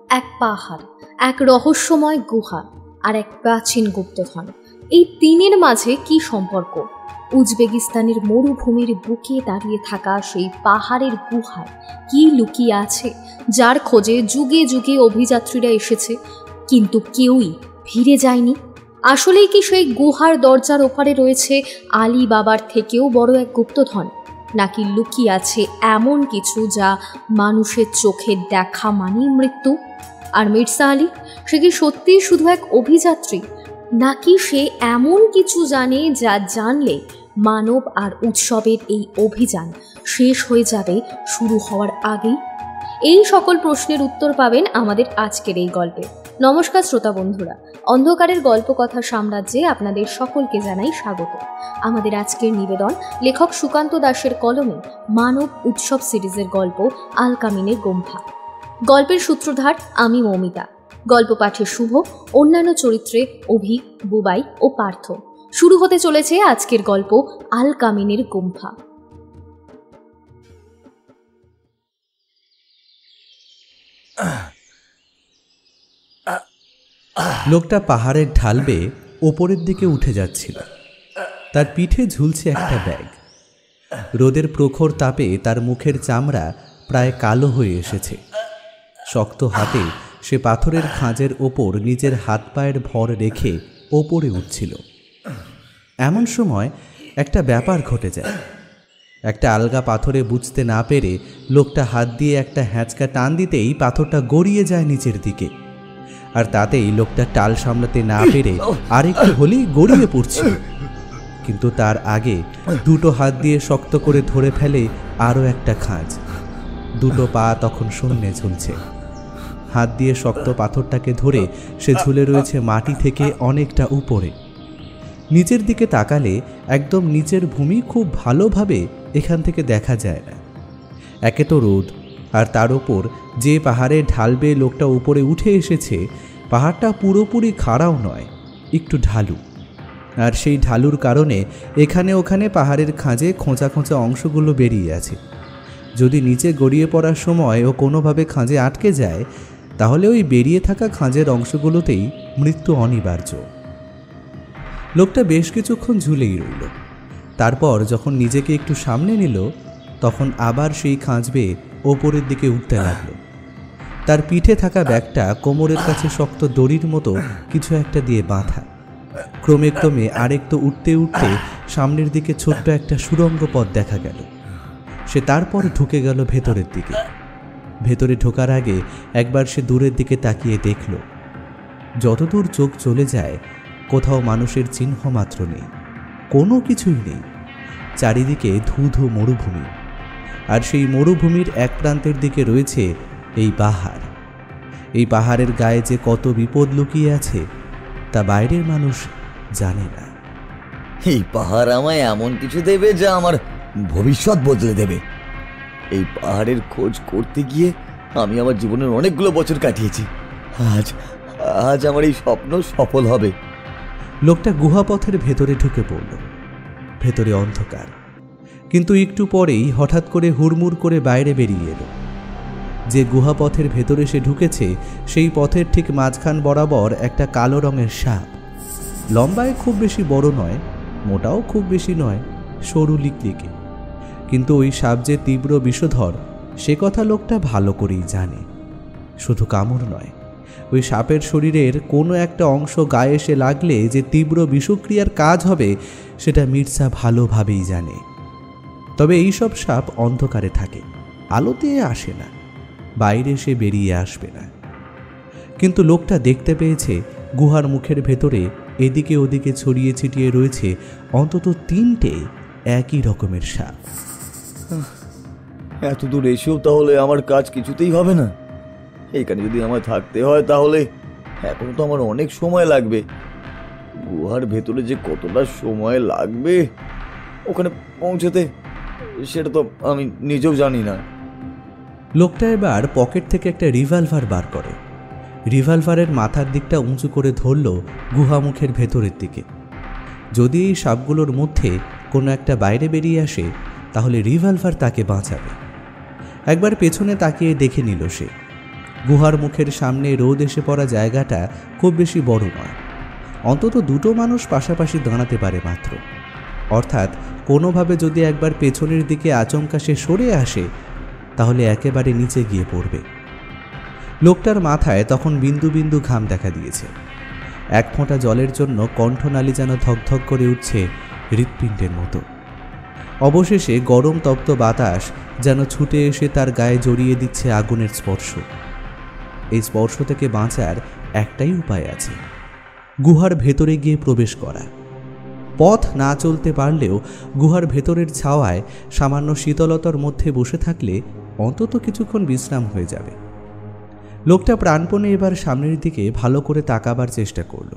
এক পাহাড়, এক রহস্যময় গুহা আর এক প্রাচীন গুপ্তধন, এই তিনের মাঝে কি সম্পর্ক? উজবেকিস্তানের মরুভূমির বুকে দাঁড়িয়ে থাকা সেই পাহাড়ের গুহায় কি লুকিয়ে আছে, যার খোঁজে যুগে যুগে অভিযাত্রীরা এসেছে কিন্তু কেউই ফিরে যায়নি? আসলেই কি সেই গুহার দরজার ওপারে রয়েছে আলী বাবার থেকেও বড় এক গুপ্তধন, নাকি লুকিয়ে আছে এমন কিছু যা মানুষের চোখে দেখা মানেই মৃত্যু? আর মির্জা আলী, সে কি সত্যিই শুধু এক অভিযাত্রী, নাকি সে এমন কিছু জানে যা জানলে মানব আর উৎসবের এই অভিযান শেষ হয়ে যাবে শুরু হওয়ার আগেই? এই সকল প্রশ্নের উত্তর পাবেন আমাদের আজকের এই গল্পে। নমস্কার শ্রোতা বন্ধুরা, অন্ধকারের গল্পকথা সাম্রাজ্যে আপনাদের সকলকে জানাই স্বাগত। আমাদের আজকের নিবেদন লেখক সুকান্ত দাসের কলমে মানব উৎসব সিরিজের গল্প আল কামিনের গুম্ফা। গল্পের সূত্রধার আমি মৌমিতা, গল্প পাঠে শুভ, অন্যান্য চরিত্রে অভি, বুবাই ও পার্থ। শুরু হতে চলেছে আজকের গল্প আল কামিনের গুম্ফা। লোকটা পাহাড়ের ঢাল বেয়ে ওপরের দিকে উঠে যাচ্ছিল। তার পিঠে ঝুলছে একটা ব্যাগ। রোদের প্রখর তাপে তার মুখের চামড়া প্রায় কালো হয়ে এসেছে। শক্ত হাতে সে পাথরের খাঁজের ওপর নিজের হাত পায়ের ভর রেখে ওপরে উঠছিল। এমন সময় একটা ব্যাপার ঘটে যায়। একটা আলগা পাথরে বুঝতে না পেরে লোকটা হাত দিয়ে একটা হ্যাঁচকা টান দিতেই পাথরটা গড়িয়ে যায় নিচের দিকে, আর তাতেই লোকটা টাল সামলাতে না পেরে আরেকটু হলেই গড়িয়ে পড়ছিল। কিন্তু তার আগে দুটো হাত দিয়ে শক্ত করে ধরে ফেলে আরও একটা খাঁজ। দুটো পা তখন শূন্যে ঝুলছে। হাত দিয়ে শক্ত পাথরটাকে ধরে সে ঝুলে রয়েছে মাটি থেকে অনেকটা উপরে। নিচের দিকে তাকালে একদম নিচের ভূমি খুব ভালোভাবে এখান থেকে দেখা যায় না। একে তো রোদ, আর তার ওপর যে পাহাড়ে ঢাল বেয়ে লোকটা উপরে উঠে এসেছে, পাহাড়টা পুরোপুরি খাড়াও নয়, একটু ঢালু। আর সেই ঢালুর কারণে এখানে ওখানে পাহাড়ের খাঁজে খোঁচা খোঁচা অংশগুলো বেরিয়ে আছে। যদি নিচে গড়িয়ে পড়ার সময় ও কোনোভাবে খাঁজে আটকে যায়, তাহলে ওই বেরিয়ে থাকা খাঁজের অংশগুলোতেই মৃত্যু অনিবার্য। লোকটা বেশ কিছুক্ষণ ঝুলেই রইল। তারপর যখন নিজেকে একটু সামনে নিল, তখন আবার সেই খাঁজ বেয়ে ওপরের দিকে উঠতে লাগলো। তার পিঠে থাকা ব্যাগটা কোমরের কাছে শক্ত দড়ির মতো কিছু একটা দিয়ে বাঁধা। ক্রমে ক্রমে আরেকটু উঠতে উঠতে সামনের দিকে ছোট্ট একটা সুড়ঙ্গ পথ দেখা গেল। সে তারপর ঢুকে গেল ভেতরের দিকে। ভেতরে ঢোকার আগে একবার সে দূরের দিকে তাকিয়ে দেখল, যতদূর চোখ চলে যায় কোথাও মানুষের চিহ্ন মাত্র নেই, কোনো কিছুই নেই। চারিদিকে ধু ধু মরুভূমি, আর সেই মরুভূমির এক প্রান্তের দিকে রয়েছে এই পাহাড়। এই পাহাড়ের গায়ে যে কত বিপদ লুকিয়ে আছে তা বাইরের মানুষ জানে না। এই পাহাড় আমায় এমন কিছু দেবে যা আমার ভবিষ্যৎ বদলে দেবে। এই পাহাড়ের খোঁজ করতে গিয়ে আমি আমার জীবনের অনেকগুলো বছর কাটিয়েছি। আজ আমার এই স্বপ্ন সফল হবে। লোকটা গুহাপথের ভেতরে ঢুকে পড়ল। ভেতরে অন্ধকার, কিন্তু একটু পরেই হঠাৎ করে হুড়মুড় করে বাইরে বেরিয়ে এলো। যে গুহাপথের ভেতরে সে ঢুকেছে, সেই পথের ঠিক মাঝখান বরাবর একটা কালো রঙের সাপ। লম্বায় খুব বেশি বড় নয়, মোটাও খুব বেশি নয়, সরু লিকলিকে। কিন্তু ওই সাপ যে তীব্র বিষধর সে কথা লোকটা ভালো করেই জানে। শুধু কামড় নয়, ওই সাপের শরীরের কোনো একটা অংশ গায়ে এসে লাগলে যে তীব্র বিষক্রিয়ার কাজ হবে সেটা মির্জা ভালোভাবেই জানে। তবে এইসব সাপ অন্ধকারে থাকে, আলোতে আসে না, বাইরে সে বেরিয়ে আসবে না। কিন্তু লোকটা দেখতে পেয়েছে গুহার মুখের ভেতরে এদিকে ওদিকে ছড়িয়ে ছিটিয়ে রয়েছে অন্তত 3টে একই রকমের সাপ। এত দূর এসেও তাহলে আমার কাজ কিছুতেই হবে না। এখানে যদি আমার থাকতে হয় তাহলে এখনো তো আমার অনেক সময় লাগবে। গুহার ভেতরে যে কতটা সময় লাগবে ওখানে পৌঁছতে, সেটা তো আমি নিজেও জানি না। লোকটা এবার পকেট থেকে একটা রিভলভার বার করে। রিভলভারের মাথার দিকটা উঁচু করে ধরল গুহামুখের ভেতরের দিকে। যদি এই সাপগুলোর মধ্যে কোনো একটা বাইরে বেরিয়ে আসে, তাহলে রিভলভার তাকে বাঁচাবে। একবার পেছনে তাকিয়ে দেখে নিল সে গুহার মুখের সামনে রোদ এসে পড়া জায়গাটা খুব বেশি বড় নয়, অন্তত দুটো মানুষ পাশাপাশি দাঁড়াতে পারে মাত্র। অর্থাৎ কোনোভাবে যদি একবার পেছনের দিকে আচমকা সে সরে আসে তাহলে একেবারে নিচে গিয়ে পড়বে। লোকটার মাথায় তখন বিন্দু বিন্দু ঘাম দেখা দিয়েছে। এক ফোঁটা জলের জন্য কণ্ঠনালী যেন ধকধক করে উঠছে হৃৎপিণ্ডের মতো। অবশেষে গরম তপ্ত বাতাস যেন ছুটে এসে তার গায়ে জড়িয়ে দিচ্ছে আগুনের স্পর্শ। এই স্পর্শ থেকে বাঁচার একটাই উপায় আছে, গুহার ভেতরে গিয়ে প্রবেশ করা। পথ না চলতে পারলেও গুহার ভেতরের ছাওয়ায় সামান্য শীতলতার মধ্যে বসে থাকলে অন্তত কিছুক্ষণ বিশ্রাম হয়ে যাবে। লোকটা প্রাণপণে এবার সামনের দিকে ভালো করে তাকাবার চেষ্টা করল।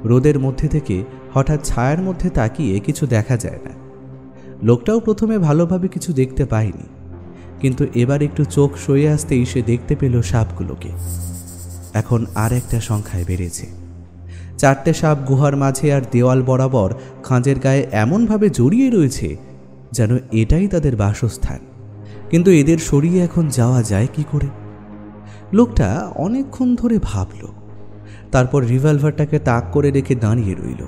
রোদের মধ্যে থেকে হঠাৎ ছায়ার মধ্যে তাকিয়ে কিছু দেখা যায় না। লোকটাও প্রথমে ভালোভাবে কিছু দেখতে পায়নি, কিন্তু এবার একটু চোখ সয়ে আসতেই সে দেখতে পেল সাপগুলোকে। এখন আর একটা সংখ্যায় বেড়েছে। 4টে সাপ গুহার মাঝে আর দেওয়াল বরাবর খাঁজের গায়ে এমনভাবে জড়িয়ে রয়েছে যেন এটাই তাদের বাসস্থান। কিন্তু এদের সরিয়ে এখন যাওয়া যায় কি করে? লোকটা অনেকক্ষণ ধরে ভাবল, তারপর রিভলভারটাকে তাক করে রেখে দাঁড়িয়ে রইল।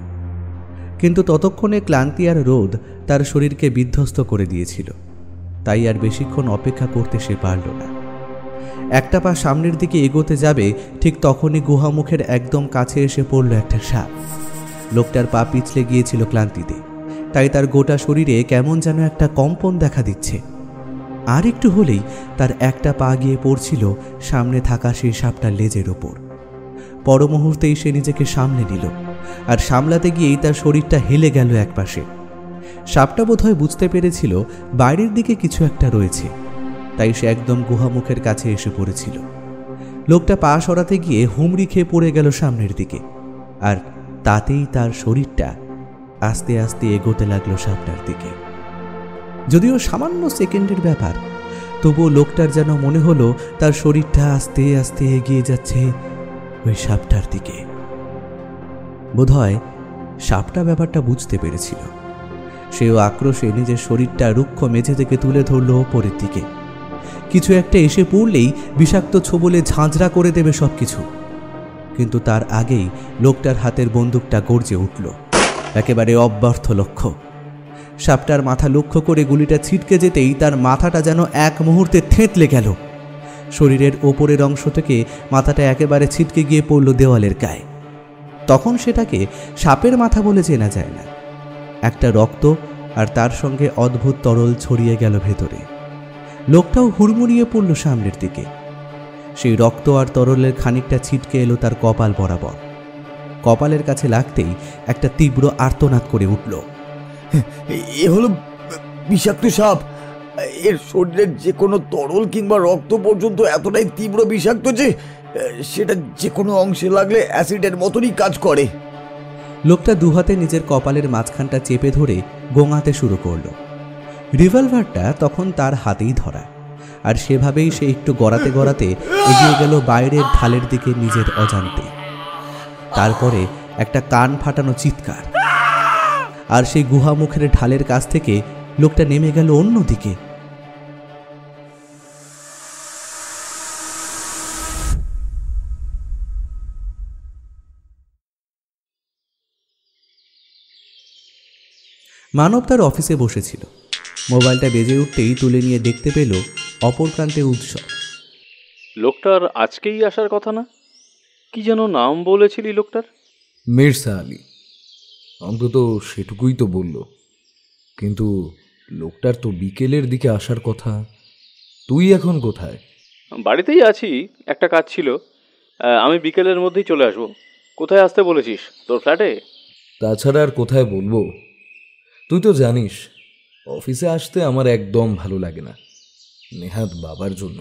কিন্তু ততক্ষণে ক্লান্তি আর রোদ তার শরীরকে বিধ্বস্ত করে দিয়েছিল, তাই আর বেশিক্ষণ অপেক্ষা করতে সে পারল না। একটা পা সামনের দিকে এগোতে যাবে, ঠিক তখনই গুহামুখের একদম কাছে এসে পড়ল একটা সাপ। লোকটার পা পিছলে গিয়েছিল ক্লান্তিতে, তাই তার গোটা শরীরে কেমন যেন একটা কম্পন দেখা দিচ্ছে। আর একটু হলেই তার একটা পা গিয়ে পড়ছিল সামনে থাকা সেই সাপটার লেজের ওপর। পর মুহূর্তেই সে নিজেকে সামলে নিল, আর সামলাতে গিয়েই তার শরীরটা হেলে গেল একপাশে। সাপটা বোধহয় বুঝতে পেরেছিল বাইরের দিকে কিছু একটা রয়েছে, তাই সে একদম গুহামুখের কাছে এসে পড়েছিল। লোকটা পা সরাতে গিয়ে হুমড়ি খেয়ে পড়ে গেল সামনের দিকে, আর তাতেই তার শরীরটা আস্তে আস্তে এগোতে লাগলো সাপটার দিকে। যদিও সামান্য সেকেন্ডের ব্যাপার, তবুও লোকটার যেন মনে হলো তার শরীরটা আস্তে আস্তে এগিয়ে যাচ্ছে ওই সাপটার দিকে। বোধহয় সাপটা ব্যাপারটা বুঝতে পেরেছিল। সেও আক্রোশে নিজের শরীরটা রুক্ষ মেঝে থেকে তুলে ধরল ওপরের দিকে। কিছু একটা এসে পড়লেই বিষাক্ত ছোবলে ঝাঁঝরা করে দেবে সবকিছু। কিন্তু তার আগেই লোকটার হাতের বন্দুকটা গর্জে উঠল, একেবারে অব্যর্থ লক্ষ্য। সাপটার মাথা লক্ষ্য করে গুলিটা ছিটকে যেতেই তার মাথাটা যেন এক মুহূর্তে থেঁতলে গেল। শরীরের ওপরের অংশ থেকে মাথাটা একেবারে ছিটকে গিয়ে পড়ল দেওয়ালের গায়ে। তখন সেটাকে সাপের মাথা বলে চেনা যায় না। একটা রক্ত আর তার সঙ্গে অদ্ভুত তরল ছড়িয়ে গেল ভেতরে। লোকটাও হুড়মুড়িয়ে পড়ল সামনের দিকে। সেই রক্ত আর তরলের খানিকটা ছিটকে এলো তার কপাল বরাবর। কপালের কাছে লাগতেই একটা তীব্র আর্তনাদ করে উঠল। এ হলো বিষাক্ত সাপ। এর শরীরের যে কোনো তরল কিংবা রক্ত পর্যন্ত এতটাই তীব্র বিষাক্ত যে সেটা যে কোনো অংশে লাগলে অ্যাসিডের মতনই কাজ করে। লোকটা দুহাতে নিজের কপালের মাঝখানটা চেপে ধরে গোঙাতে শুরু করল। রিভলভারটা তখন তার হাতেই ধরা, আর সেভাবেই সে একটু গড়াতে গড়াতে এগিয়ে গেল বাইরের ঢালের দিকে নিজের অজান্তে। তারপরে একটা কান ফাটানো চিৎকার, আর সেই গুহামুখের ঢালের কাছ থেকে লোকটা নেমে গেল অন্যদিকে। মানব তার অফিসে বসেছিল। মোবাইলটা বেজে উঠতেই তুলে নিয়ে দেখতে পেল অপর প্রান্তে উৎসব। লোকটার আজকেই আসার কথা না? কি যেন নাম বলেছিলি লোকটার? মির্জা আলী, অন্তত সেটুকুই তো বলল। কিন্তু লোকটার তো বিকেলের দিকে আসার কথা। তুই এখন কোথায়? বাড়িতেই আছি, একটা কাজ ছিল। আমি বিকেলের মধ্যেই চলে আসবো। কোথায় আসতে বলেছিস? তোর ফ্ল্যাটে? তাছাড়া আর কোথায় বলবো? তুই তো জানিস অফিসে আসতে আমার একদম ভালো লাগে না, নেহাত বাবার জন্য।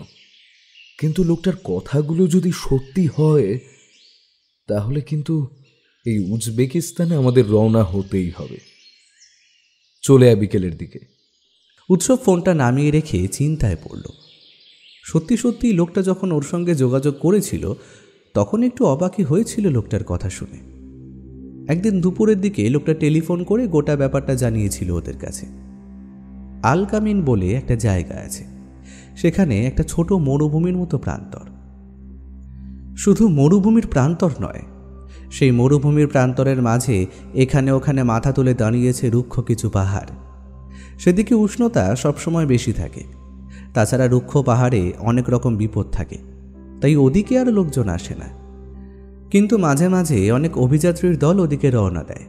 কিন্তু লোকটার কথাগুলো যদি সত্যি হয় তাহলে কিন্তু এই উজবেকিস্তানে আমাদের রওনা হতেই হবে। চলে আয় বিকেলের দিকে। উৎসব ফোনটা নামিয়ে রেখে চিন্তায় পড়ল। সত্যি সত্যি লোকটা যখন ওর সঙ্গে যোগাযোগ করেছিল তখন একটু অবাকই হয়েছিল লোকটার কথা শুনে। একদিন দুপুরের দিকে লোকটা টেলিফোন করে গোটা ব্যাপারটা জানিয়েছিল ওদের কাছে। আল কামিন বলে একটা জায়গা আছে, সেখানে একটা ছোট মরুভূমির মতো প্রান্তর। শুধু মরুভূমির প্রান্তর নয়, সেই মরুভূমির প্রান্তরের মাঝে এখানে ওখানে মাথা তুলে দাঁড়িয়েছে রুক্ষ কিছু পাহাড়। সেদিকে উষ্ণতা সবসময় বেশি থাকে। তাছাড়া রুক্ষ পাহাড়ে অনেক রকম বিপদ থাকে, তাই ওদিকে আর লোকজন আসে না। কিন্তু মাঝে মাঝে অনেক অভিযাত্রীর দল ওদিকে রওনা দেয়।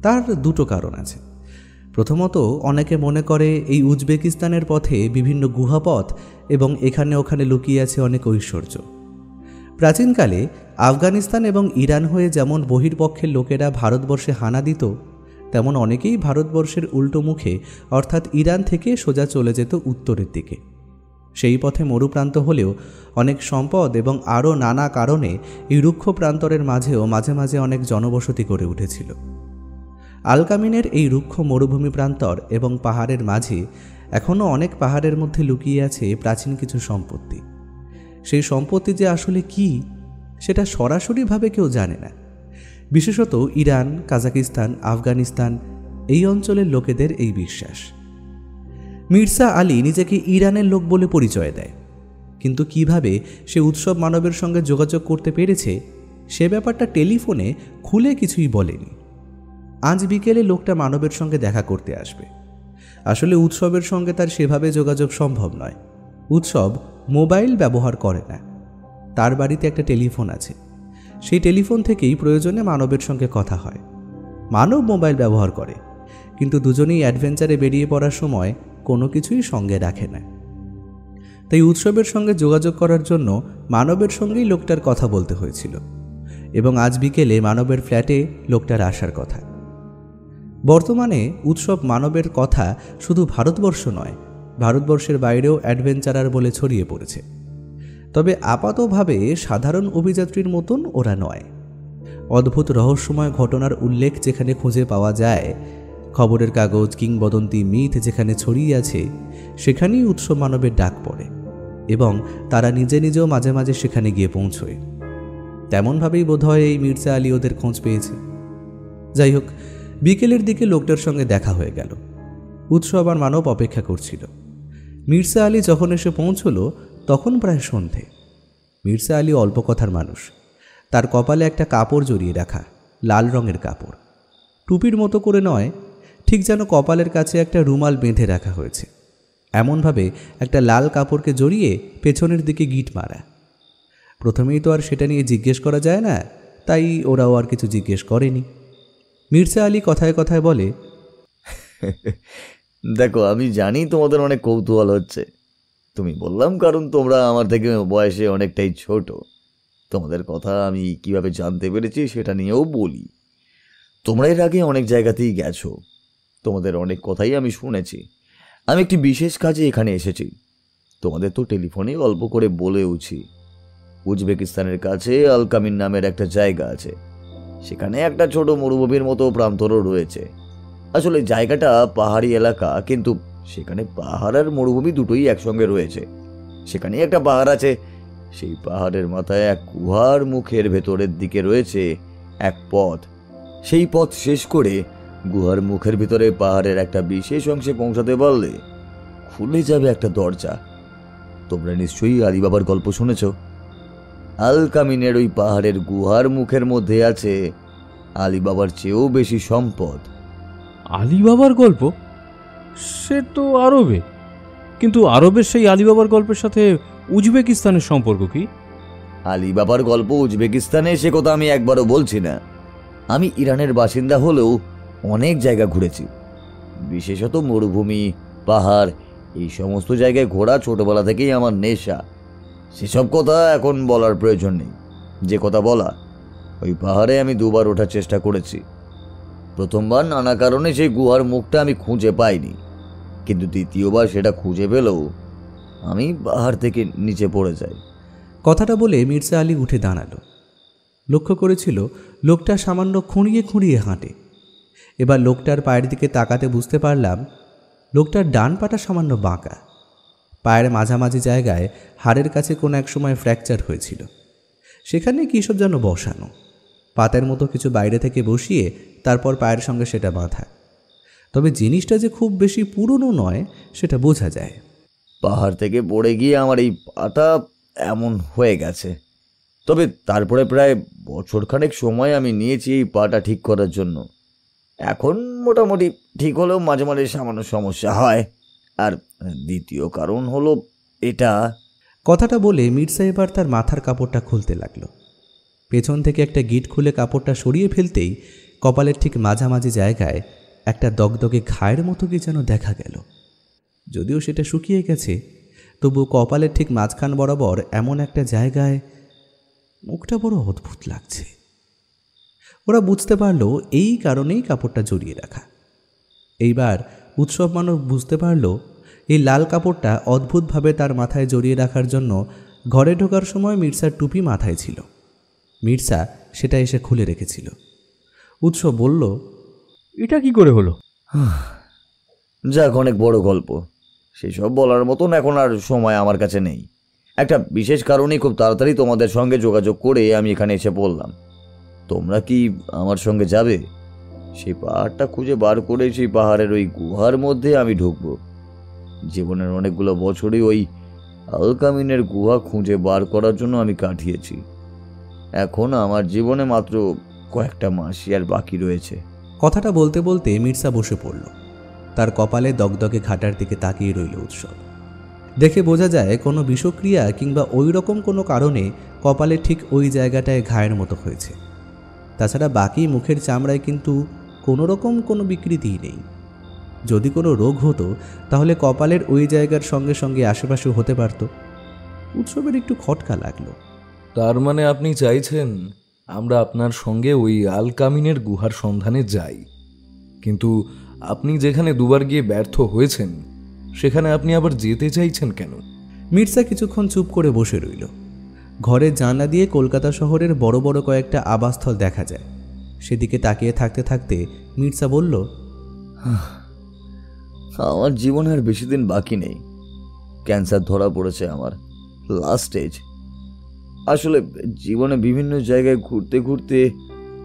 তার দুটো কারণ আছে। প্রথমত, অনেকে মনে করে এই উজবেকিস্তানের পথে বিভিন্ন গুহাপথ এবং এখানে ওখানে লুকিয়ে আছে অনেক ঐশ্বর্য। প্রাচীনকালে আফগানিস্তান এবং ইরান হয়ে যেমন বহির্পক্ষের লোকেরা ভারতবর্ষে হানা দিত, তেমন অনেকেই ভারতবর্ষের উল্টো মুখে অর্থাৎ ইরান থেকে সোজা চলে যেত উত্তরের দিকে। সেই পথে মরুপ্রান্ত হলেও অনেক সম্পদ এবং আরও নানা কারণে এই রুক্ষ প্রান্তরের মাঝেও মাঝে মাঝে অনেক জনবসতি গড়ে উঠেছিল। আলকামিনের এই রুক্ষ মরুভূমি প্রান্তর এবং পাহাড়ের মাঝে এখনও অনেক পাহাড়ের মধ্যে লুকিয়ে আছে প্রাচীন কিছু সম্পত্তি। সেই সম্পত্তি যে আসলে কি, সেটা সরাসরিভাবে কেউ জানে না। বিশেষত ইরান, কাজাকিস্তান, আফগানিস্তান এই অঞ্চলের লোকেদের এই বিশ্বাস। মির্জা আলী নিজেকে ইরানের লোক বলে পরিচয় দেয়, কিন্তু কিভাবে সে উৎসব মানবের সঙ্গে যোগাযোগ করতে পেরেছে সে ব্যাপারটা টেলিফোনে খুলে কিছুই বলেনি। আজ বিকেলে লোকটা মানবের সঙ্গে দেখা করতে আসবে। আসলে উৎসবের সঙ্গে তার সেভাবে যোগাযোগ সম্ভব নয়। উৎসব মোবাইল ব্যবহার করে না, তার বাড়িতে একটা টেলিফোন আছে। সেই টেলিফোন থেকেই প্রয়োজনে মানবের সঙ্গে কথা হয়। মানব মোবাইল ব্যবহার করে, কিন্তু দুজনেই অ্যাডভেঞ্চারে বেরিয়ে পড়ার সময় কোনো কিছুই সঙ্গে রাখে না। তাই উৎসবের সঙ্গে যোগাযোগ করার জন্য মানবের সঙ্গেই লোকটার কথা বলতে হয়েছিল, এবং আজ বিকেলে মানবের ফ্ল্যাটে লোকটার আসার কথা। বর্তমানে উৎসব মানবের কথা শুধু ভারতবর্ষ নয়, ভারতবর্ষের বাইরেও অ্যাডভেঞ্চারার বলে ছড়িয়ে পড়েছে। তবে আপাতভাবে সাধারণ অভিযাত্রীর মতন ওরা নয়। অদ্ভুত রহস্যময় ঘটনার উল্লেখ যেখানে খুঁজে পাওয়া যায়, খবরের কাগজ, কিংবদন্তি, মিথ যেখানে ছড়িয়ে আছে, সেখানেই উৎসব মানবের ডাক পড়ে এবং তারা নিজে নিজেও মাঝে মাঝে সেখানে গিয়ে পৌঁছয়। তেমনভাবেই বোধহয় এই মির্জা আলী ওদের খোঁজ পেয়েছে। যাই হোক, বিকেলের দিকে লোকটার সঙ্গে দেখা হয়ে গেল। উৎসব আর মানব অপেক্ষা করছিল। মির্জা আলী যখন এসে পৌঁছল তখন প্রায় সন্ধে। মির্জা আলী অল্প কথার মানুষ। তার কপালে একটা কাপড় জড়িয়ে রাখা, লাল রঙের কাপড়, টুপির মতো করে নয়, ঠিক যেন কপালের কাছে একটা রুমাল বেঁধে রাখা হয়েছে। এমনভাবে একটা লাল কাপড়কে জড়িয়ে পেছনের দিকে গিট মারা। প্রথমেই তো আর সেটা নিয়ে জিজ্ঞেস করা যায় না, তাই ওরাও আর কিছু জিজ্ঞেস করেনি। মির্জা আলী কথায় কথায় বলে, দেখো, আমি জানি তোমাদের অনেক কৌতূহল হচ্ছে। তুমি বললাম কারণ তোমরা আমার থেকে বয়সে অনেকটাই ছোট। তোমাদের কথা আমি কিভাবে জানতে পেরেছি সেটা নিয়েও বলি। তোমরা এর আগে অনেক জায়গাতেই গেছো, তোমাদের অনেক কথাই আমি শুনেছি। আমি একটি বিশেষ কাজে এখানে এসেছি। তোমাদের তো টেলিফোনে গল্প করে বলেওছি, উজবেকিস্তানের কাছে আলকামিন নামের একটা জায়গা আছে। সেখানে একটা ছোট মরুভূমির মতো প্রান্তরও রয়েছে। আসলে জায়গাটা পাহাড়ি এলাকা, কিন্তু সেখানে পাহাড় আর মরুভূমি দুটোই একসঙ্গে রয়েছে। সেখানে একটা পাহাড় আছে, সেই পাহাড়ের মাথায় এক গুহার মুখের ভেতরের দিকে রয়েছে এক পথ। সেই পথ শেষ করে গুহার মুখের ভিতরে পাহাড়ের একটা বিশেষ অংশে পৌঁছাতে পারলে খুলে যাবে একটা দরজা। তোমরা নিশ্চয়ই আলিবাবার গল্প শুনেছ। আলকামিনের ওই পাহাড়ের গুহার মুখের মধ্যে আছে আলিবাবার চেয়েও বেশি সম্পদ। আলিবাবার গল্প? সে তো আরবে, কিন্তু আরবের সেই আলিবাবার গল্পের সাথে উজবেকিস্তানের সম্পর্ক কি? আলিবাবার গল্প উজবেকিস্তানে, সে কথা আমি একবারও বলছি না। আমি ইরানের বাসিন্দা হলেও অনেক জায়গা ঘুরেছি, বিশেষত মরুভূমি, পাহাড়, এই সমস্ত জায়গায় ঘোরা ছোটবেলা থেকেই আমার নেশা। সেসব কথা এখন বলার প্রয়োজন নেই। যে কথা বলা, ওই পাহাড়ে আমি দুবার ওঠার চেষ্টা করেছি। প্রথমবার নানা কারণে সেই গুহার মুখটা আমি খুঁজে পাইনি, কিন্তু দ্বিতীয়বার সেটা খুঁজে পেলেও আমি পাহাড় থেকে নিচে পড়ে যাই। কথাটা বলে মির্জা আলী উঠে দাঁড়ালো। লক্ষ্য করেছিল লোকটা সামান্য খুঁড়িয়ে খুঁড়িয়ে হাঁটে। এবার লোকটার পায়ের দিকে তাকাতে বুঝতে পারলাম লোকটার ডান পাটা সামান্য বাঁকা। পায়ের মাঝামাঝি জায়গায় হাড়ের কাছে কোনো এক সময় ফ্র্যাকচার হয়েছিল। সেখানে কী সব যেন বসানো, পাতের মতো কিছু বাইরে থেকে বসিয়ে তারপর পায়ের সঙ্গে সেটা বাঁধা। তবে জিনিসটা যে খুব বেশি পুরনো নয় সেটা বোঝা যায়। পাহাড় থেকে পড়ে গিয়ে আমার এই পাটা এমন হয়ে গেছে। তবে তারপরে প্রায় বছরখানেক সময় আমি নিয়েছি এই পাটা ঠিক করার জন্য। এখন মোটামুটি ঠিক হলেও মাঝে মাঝে সামান্য সমস্যা হয়। আর দ্বিতীয় কারণ হলো এটা। কথাটা বলে মির্জা এবার তার মাথার কাপড়টা খুলতে লাগলো। পেছন থেকে একটা গিট খুলে কাপড়টা সরিয়ে ফেলতেই কপালের ঠিক মাঝামাঝি জায়গায় একটা দগদগে ঘায়ের মতো কি যেন দেখা গেল। যদিও সেটা শুকিয়ে গেছে, তবু কপালের ঠিক মাঝখান বরাবর এমন একটা জায়গায় মুখটা বড় অদ্ভুত লাগছে। ওরা বুঝতে পারলো এই কারণেই কাপড়টা জড়িয়ে রাখা। এইবার উৎসব মানব বুঝতে পারলো এই লাল কাপড়টা অদ্ভুতভাবে তার মাথায় জড়িয়ে রাখার জন্য ঘরে ঢোকার সময় মির্জার টুপি মাথায় ছিল। মির্জা সেটা এসে খুলে রেখেছিল। উৎসব বলল, এটা কি করে হলো? যাক, অনেক বড় গল্প, সেসব বলার মতন এখন আর সময় আমার কাছে নেই। একটা বিশেষ কারণেই খুব তাড়াতাড়ি তোমাদের সঙ্গে যোগাযোগ করে আমি এখানে এসে বললাম। তোমরা কি আমার সঙ্গে যাবে? সেই পাহাড়টা খুঁজে বার করে সেই পাহাড়ের ওই গুহার মধ্যে আমি ঢুকবো। জীবনের অনেকগুলো বছরই ওই আলকামিনের গুহা খুঁজে বার করার জন্য আমি কাটিয়েছি। এখন আমার জীবনে মাত্র কয়েকটা মাসই আর বাকি রয়েছে। কথাটা বলতে বলতে মির্জা বসে পড়ল। তার কপালে দগদগে ঘাটার দিকে তাকিয়ে রইল উৎসব। দেখে বোঝা যায় কোনো বিষক্রিয়া কিংবা ওই রকম কোনো কারণে কপালে ঠিক ওই জায়গাটায় ঘায়ের মতো হয়েছে। তাছাড়া বাকি মুখের চামড়ায় কিন্তু কোনো রকম কোনো বিকৃতিই নেই। যদি কোনো রোগ হতো তাহলে কপালের ওই জায়গার সঙ্গে সঙ্গে আশেপাশে হতে পারত। উৎসবের একটু খটকা লাগলো। তার মানে আপনি চাইছেন আমরা আপনার সঙ্গে ওই আলকামিনের গুহার সন্ধানে যাই, কিন্তু আপনি যেখানে দুবার গিয়ে ব্যর্থ হয়েছেন সেখানে আপনি আবার যেতে চাইছেন কেন? মির্জা কিছুক্ষণ চুপ করে বসে রইল। ঘরের জানলা দিয়ে কলকাতা শহরের বড় বড় কয়েকটা আবাসস্থল দেখা যায়। সেদিকে তাকিয়ে থাকতে থাকতে মির্জা বলল, আমার জীবনে আর বেশি দিন বাকি নেই। ক্যান্সার ধরা পড়েছে আমার, লাস্ট স্টেজ। আসলে জীবনে বিভিন্ন জায়গায় ঘুরতে ঘুরতে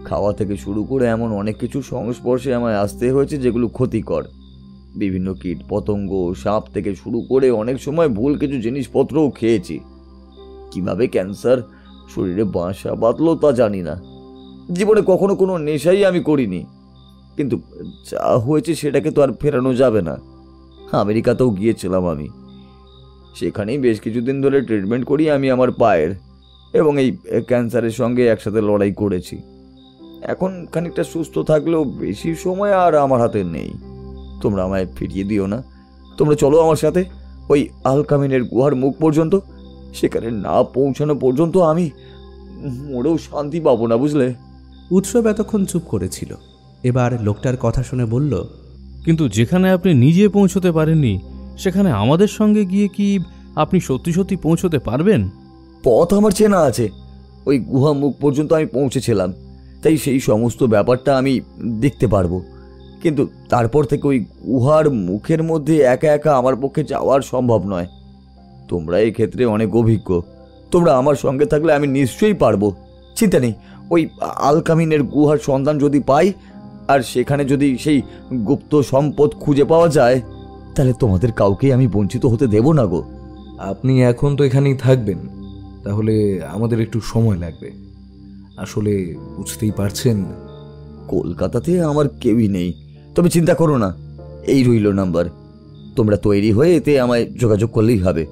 খাওয়া থেকে শুরু করে এমন অনেক কিছু সংস্পর্শে আমায় আসতে হয়েছে যেগুলো ক্ষতিকর। বিভিন্ন কীট পতঙ্গ, সাপ থেকে শুরু করে অনেক সময় ভুল কিছু জিনিসপত্রও খেয়েছি। কিভাবে ক্যান্সার শরীরে বাসা বাঁধলো তা জানি না। জীবনে কখনো কোনো নেশাই আমি করিনি, কিন্তু যা হয়েছে সেটাকে তো আর ফেরানো যাবে না। আমেরিকাতেও গিয়েছিলাম আমি, সেখানেই বেশ কিছুদিন ধরে ট্রিটমেন্ট করি আমি আমার পায়ের, এবং এই ক্যান্সারের সঙ্গে একসাথে লড়াই করেছি। এখন খানিকটা সুস্থ থাকলেও বেশি সময় আর আমার হাতে নেই। তোমরা আমায় ফিরিয়ে দিও না। তোমরা চলো আমার সাথে ওই আলকামিনের গুহার মুখ পর্যন্ত। সেখানে না পৌঁছানো পর্যন্ত আমি মরেও শান্তি পাবো না, বুঝলে? উৎসব এতক্ষণ চুপ করেছিল। এবার লোকটার কথা শুনে বলল, কিন্তু যেখানে আপনি নিজে পৌঁছতে পারেননি সেখানে আমাদের সঙ্গে গিয়ে কি আপনি সত্যি সত্যি পৌঁছতে পারবেন? পথ আমার চেনা আছে। ওই গুহা মুখ পর্যন্ত আমি পৌঁছেছিলাম, তাই সেই সমস্ত ব্যাপারটা আমি দেখতে পারবো। কিন্তু তারপর থেকে ওই গুহার মুখের মধ্যে একা একা আমার পক্ষে যাওয়ার সম্ভব নয়। তোমরা এই ক্ষেত্রে অনেক অভিজ্ঞ। তোমরা আমার সঙ্গে থাকলে আমি নিশ্চয়ই পারবো। চিন্তা নেই। ওই আলকামিনের গুহার সন্ধান যদি পাই আর সেখানে যদি সেই গুপ্ত সম্পদ খুঁজে পাওয়া যায়, তাহলে তোমাদের কাউকেই আমি বঞ্চিত হতে দেব না গো। আপনি এখন তো এখানেই থাকবেন, তাহলে আমাদের একটু সময় লাগবে। আসলে বুঝতেই পারছেন, কলকাতাতে আমার কেউই নেই। তবে চিন্তা করো না, এই রইল নাম্বার। তোমরা তৈরি হয়ে এতে আমায় যোগাযোগ করলেই হবে।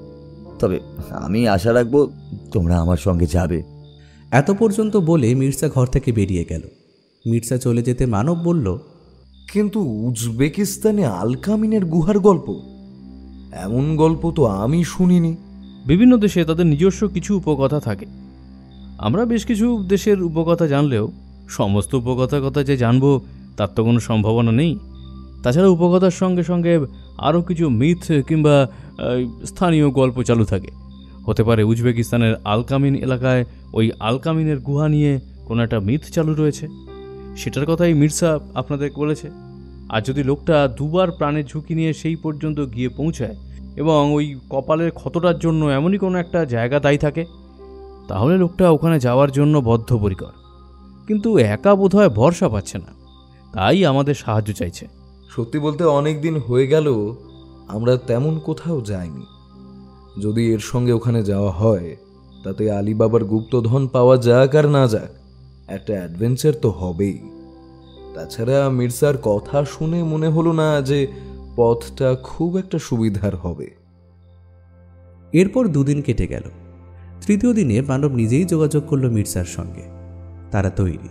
তবে আমি আশা রাখবো তোমরা আমার সঙ্গে যাবে। এত পর্যন্ত বলে মির্জা ঘর থেকে বেরিয়ে গেল। মির্জা চলে যেতে মানব বলল, কিন্তু উজবেকিস্তানে আলকামিনের গুহার গল্প, এমন গল্প তো আমি শুনিনি। বিভিন্ন দেশে তাদের নিজস্ব কিছু উপকথা থাকে। আমরা বেশ কিছু দেশের উপকথা জানলেও সমস্ত উপকথার কথা যে জানবো তার তো কোনো সম্ভাবনা নেই। তাছাড়া উপকথার সঙ্গে সঙ্গে আরও কিছু মিথ কিংবা স্থানীয় গল্প চালু থাকে। হতে পারে উজবেকিস্তানের আলকামিন এলাকায় ওই আলকামিনের গুহা নিয়ে কোনো একটা মিথ চালু রয়েছে, সেটার কথাই মির্জা আপনাদের বলেছে। আর যদি লোকটা দুবার প্রাণের ঝুঁকি নিয়ে সেই পর্যন্ত গিয়ে পৌঁছায় এবং ওই কপালের ক্ষতটার জন্য এমনই কোনো একটা জায়গা দায়ী থাকে, তাহলে লোকটা ওখানে যাওয়ার জন্য বদ্ধপরিকর। কিন্তু একা বোধহয় ভরসা পাচ্ছে না, তাই আমাদের সাহায্য চাইছে। সত্যি বলতে অনেক দিন হয়ে গেল আমরা তেমন কোথাও যাইনি। যদি এর সঙ্গে ওখানে যাওয়া হয় তাতে আলিবাবার গুপ্তধন পাওয়া যাক আর না যাক, একটা অ্যাডভেঞ্চার তো হবেই। তাছাড়া মির্জার কথা শুনে মনে হলো না যে পথটা খুব একটা সুবিধার হবে। এরপর 2 দিন কেটে গেল। তৃতীয় দিনে মানব নিজেই যোগাযোগ করল মির্জার সঙ্গে। তারা তৈরি।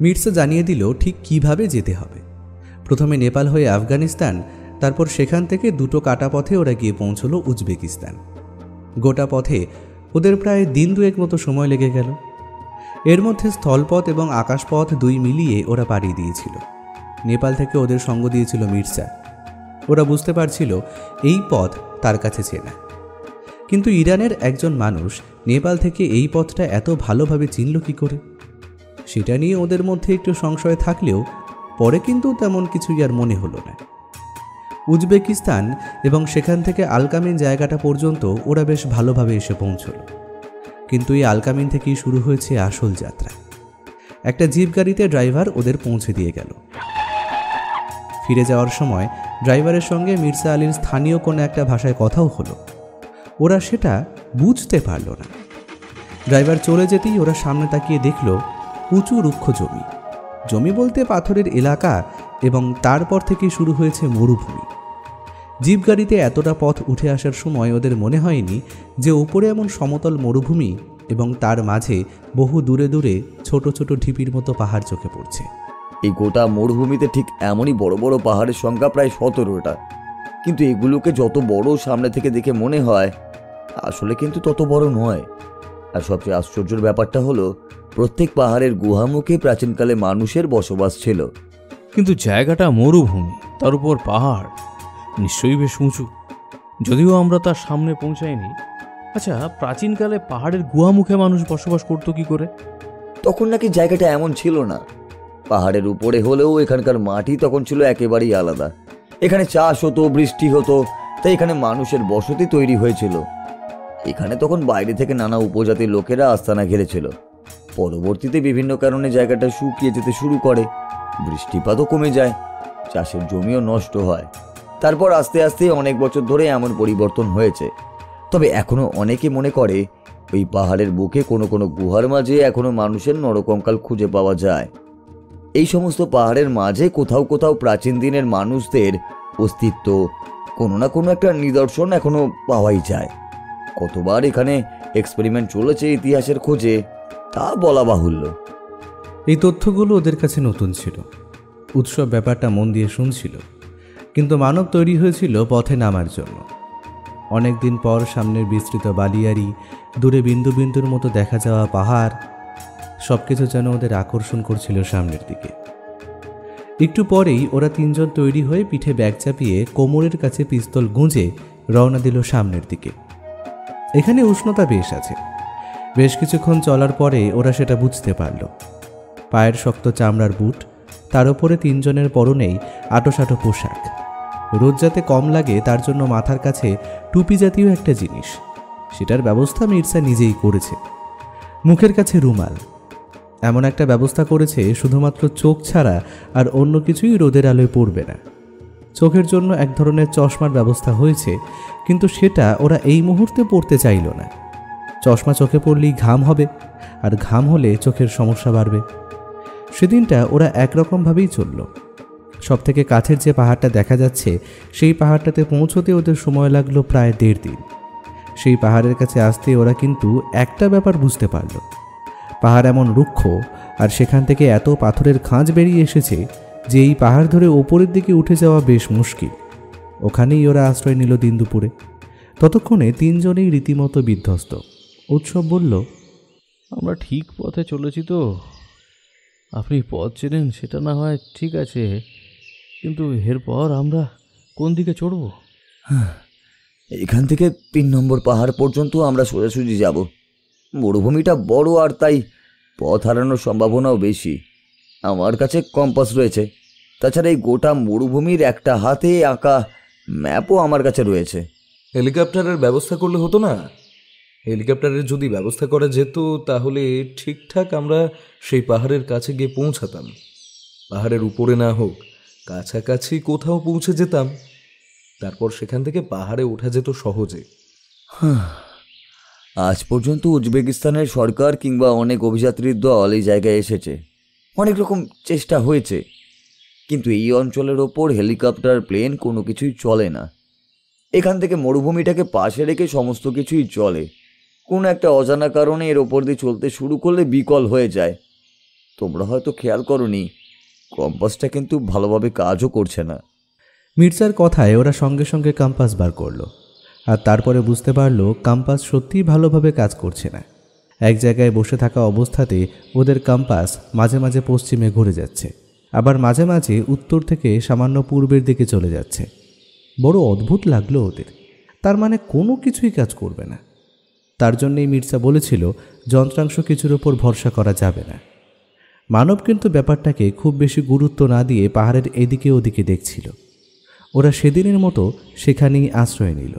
মির্জা জানিয়ে দিল ঠিক কিভাবে যেতে হবে। প্রথমে নেপাল হয়ে আফগানিস্তান, তারপর সেখান থেকে 2টো কাটা পথে ওরা গিয়ে পৌঁছলো উজবেকিস্তান। গোটা পথে ওদের প্রায় দিন 2 মতো সময় লেগে গেল। এর মধ্যে স্থলপথ এবং আকাশপথ 2 মিলিয়ে ওরা পাড়ি দিয়েছিল। নেপাল থেকে ওদের সঙ্গ দিয়েছিল মির্জা। ওরা বুঝতে পারছিল এই পথ তার কাছে চেনা। কিন্তু ইরানের একজন মানুষ নেপাল থেকে এই পথটা এত ভালোভাবে চিনল কী করে? সেটা নিয়ে ওদের মধ্যে একটু সংশয় থাকলেও পরে কিন্তু তেমন কিছুই আর মনে হলো না। উজবেকিস্তান এবং সেখান থেকে আলকামিন জায়গাটা পর্যন্ত ওরা বেশ ভালোভাবে এসে পৌঁছল। কিন্তু এই আলকামিন থেকেই শুরু হয়েছে আসল যাত্রা। একটা জিপ গাড়িতে ড্রাইভার ওদের পৌঁছে দিয়ে গেল। ফিরে যাওয়ার সময় ড্রাইভারের সঙ্গে মির্জা আলীর স্থানীয় কোনো একটা ভাষায় কথাও হলো। ওরা সেটা বুঝতে পারল না। ড্রাইভার চলে যেতেই ওরা সামনে তাকিয়ে দেখল উঁচু রুক্ষ জমি। জমি বলতে পাথরের এলাকা, এবং তারপর থেকে শুরু হয়েছে মরুভূমি। জিপ গাড়িতে এতটা পথ উঠে আসার সময় ওদের মনে হয়নি যে উপরে এমন সমতল মরুভূমি এবং তার মাঝে বহু দূরে দূরে ছোট ছোট ঢিপির মতো পাহাড় চোখে পড়ছে। এই গোটা মরুভূমিতে ঠিক এমনই বড় বড় পাহাড়ের সংখ্যা প্রায় 17টা। কিন্তু এগুলোকে যত বড় সামনে থেকে দেখে মনে হয়, আসলে কিন্তু তত বড় নয়। আর সবচেয়ে আশ্চর্যের ব্যাপারটা হলো, প্রত্যেক পাহাড়ের গুহামুখে প্রাচীনকালে মানুষের বসবাস ছিল। কিন্তু জায়গাটা মরুভূমি, তার উপর পাহাড়, নিশ্চয়ই বেশ উঁচু। যদিও আমরা তার সামনে পৌঁছাইনি। আচ্ছা, প্রাচীনকালে পাহাড়ের গুহামুখে মানুষ বসবাস করতো কি করে? তখন নাকি জায়গাটা এমন ছিল না। পাহাড়ের উপরে হলেও এখানকার মাটি তখন ছিল একেবারেই আলাদা। এখানে চাষ হতো, বৃষ্টি হতো, তাই এখানে মানুষের বসতি তৈরি হয়েছিল। এখানে তখন বাইরে থেকে নানা উপজাতির লোকেরা আস্তানা ঘিরেছিল। পরবর্তীতে বিভিন্ন কারণে জায়গাটা শুকিয়ে যেতে শুরু করে, বৃষ্টিপাতও কমে যায়, চাষের জমিও নষ্ট হয়। তারপর আস্তে আস্তে অনেক বছর ধরে এমন পরিবর্তন হয়েছে। তবে এখনো অনেকে মনে করে ওই পাহাড়ের বুকে কোনো কোনো গুহার মাঝে এখনো মানুষের নরকঙ্কাল খুঁজে পাওয়া যায়। এই সমস্ত পাহাড়ের মাঝে কোথাও কোথাও প্রাচীন দিনের মানুষদের অস্তিত্ব, কোনো না কোনো একটা নিদর্শন এখনো পাওয়াই যায়। কতবার এখানে এক্সপেরিমেন্ট চলেছে ইতিহাসের খোঁজে, তা বলা বাহুল্য। এই তথ্যগুলো ওদের কাছে নতুন ছিল। উৎসব ব্যাপারটা মন দিয়ে শুনছিল, কিন্তু মানব তৈরি হয়েছিল পথে নামার জন্য। অনেক দিন পর সামনের বিস্তৃত বালিয়াড়ি, দূরে বিন্দু বিন্দুর মতো দেখা যাওয়া পাহাড়, সব কিছু যেন ওদের আকর্ষণ করছিল সামনের দিকে। একটু পরেই ওরা 3 জন তৈরি হয়ে পিঠে ব্যাগ চাপিয়ে কোমরের কাছে পিস্তল গুঁজে রওনা দিল সামনের দিকে। এখানে উষ্ণতা বেশ আছে। বেশ কিছুক্ষণ চলার পরে ওরা সেটা বুঝতে পারল। পায়ের শক্ত চামড়ার বুট, তার উপরে 3 জনের পরনেই আটোসাটো পোশাক। রোদ যাতে কম লাগে তার জন্য মাথার কাছে টুপি জাতীয় একটা জিনিস, সেটার ব্যবস্থা মির্জা নিজেই করেছে। মুখের কাছে রুমাল, এমন একটা ব্যবস্থা করেছে শুধুমাত্র চোখ ছাড়া আর অন্য কিছুই রোদের আলোয় পড়বে না। চোখের জন্য এক ধরনের চশমার ব্যবস্থা হয়েছে, কিন্তু সেটা ওরা এই মুহূর্তে পড়তে চাইল না। চশমা চোখে পড়লেই ঘাম হবে, আর ঘাম হলে চোখের সমস্যা বাড়বে। সেদিনটা ওরা একরকমভাবেই চলল। সবথেকে কাছের যে পাহাড়টা দেখা যাচ্ছে, সেই পাহাড়টাতে পৌঁছতে ওদের সময় লাগলো প্রায় 1.5 দিন। সেই পাহাড়ের কাছে আসতে ওরা কিন্তু একটা ব্যাপার বুঝতে পারল, পাহাড় এমন রুক্ষ আর সেখান থেকে এত পাথরের খাঁজ বেরিয়ে এসেছে যে এই পাহাড় ধরে ওপরের দিকে উঠে যাওয়া বেশ মুশকিল। ওখানেই ওরা আশ্রয় নিল দিন দুপুরে। ততক্ষণে 3 জনেই রীতিমতো বিধ্বস্ত। উৎসব বলল, আমরা ঠিক পথে চলেছি তো? আপনি পথ চেনেন সেটা না হয় ঠিক আছে, কিন্তু এরপর আমরা কোন দিকে চড়ব? এখান থেকে 3 নম্বর পাহাড় পর্যন্ত আমরা সোজাসুজি যাব। মরুভূমিটা বড়, আর তাই পথ হারানোর সম্ভাবনাও বেশি। আমার কাছে কম্পাস রয়েছে, তাছাড়া এই গোটা মরুভূমির একটা হাতে আঁকা ম্যাপও আমার কাছে রয়েছে। হেলিকপ্টারের ব্যবস্থা করলে হতো না? হেলিকপ্টারের যদি ব্যবস্থা করা যেত তাহলে ঠিকঠাক আমরা সেই পাহাড়ের কাছে গিয়ে পৌঁছাতাম। পাহাড়ের উপরে না হোক, কাছাকাছি কোথাও পৌঁছে যেতাম। তারপর সেখান থেকে পাহাড়ে ওঠা যেত সহজে। আজ পর্যন্ত উজবেকিস্তানের সরকার কিংবা অনেক অভিযাত্রীর দল এই জায়গায় এসেছে, অনেক রকম চেষ্টা হয়েছে, কিন্তু এই অঞ্চলের ওপর হেলিকপ্টার, প্লেন কোনো কিছুই চলে না। এখান থেকে মরুভূমিটাকে পাশে রেখে সমস্ত কিছুই চলে। কোনো একটা অজানা কারণে এর ওপর দিয়ে চলতে শুরু করলে বিকল হয়ে যায়। তোমরা হয়তো খেয়াল করনি, কম্পাসটা কিন্তু ভালোভাবে কাজও করছে না। মির্জার কথায় ওরা সঙ্গে সঙ্গে কম্পাস বার করলো, আর তারপরে বুঝতে পারলো কম্পাস সত্যিই ভালোভাবে কাজ করছে না। এক জায়গায় বসে থাকা অবস্থাতে ওদের কম্পাস মাঝে মাঝে পশ্চিমে ঘুরে যাচ্ছে, আবার মাঝে মাঝে উত্তর থেকে সামান্য পূর্বের দিকে চলে যাচ্ছে। বড় অদ্ভুত লাগলো ওদের। তার মানে কোনো কিছুই কাজ করবে না। তার জন্যই মির্জা বলেছিল যন্ত্রাংশ কিছুর ওপর ভরসা করা যাবে না। মানব কিন্তু ব্যাপারটাকে খুব বেশি গুরুত্ব না দিয়ে পাহাড়ের এদিকে ওদিকে দেখছিল। ওরা সেদিনের মতো সেখানেই আশ্রয় নিল।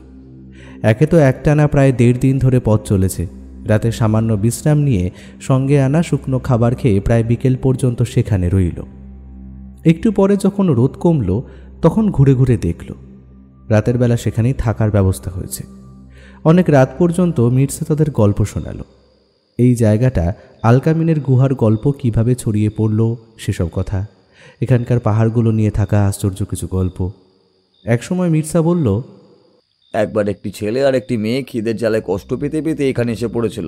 একে তো একটানা প্রায় 1.5 দিন ধরে পথ চলেছে। রাতে সামান্য বিশ্রাম নিয়ে সঙ্গে আনা শুকনো খাবার খেয়ে প্রায় বিকেল পর্যন্ত সেখানে রইল। একটু পরে যখন রোদ কমল তখন ঘুরে ঘুরে দেখল রাতের বেলা সেখানেই থাকার ব্যবস্থা হয়েছে। অনেক রাত পর্যন্ত মির্জা তাদের গল্প শোনালো। এই জায়গাটা আলকামিনের গুহার গল্প কিভাবে ছড়িয়ে পড়ল সেসব কথা, এখানকার পাহাড়গুলো নিয়ে থাকা আশ্চর্য কিছু গল্প। একসময় মির্জা বলল, একবার একটি ছেলে আর একটি মেয়ে খিদের জ্বালায় কষ্ট পেতে পেতে এখানে এসে পড়েছিল।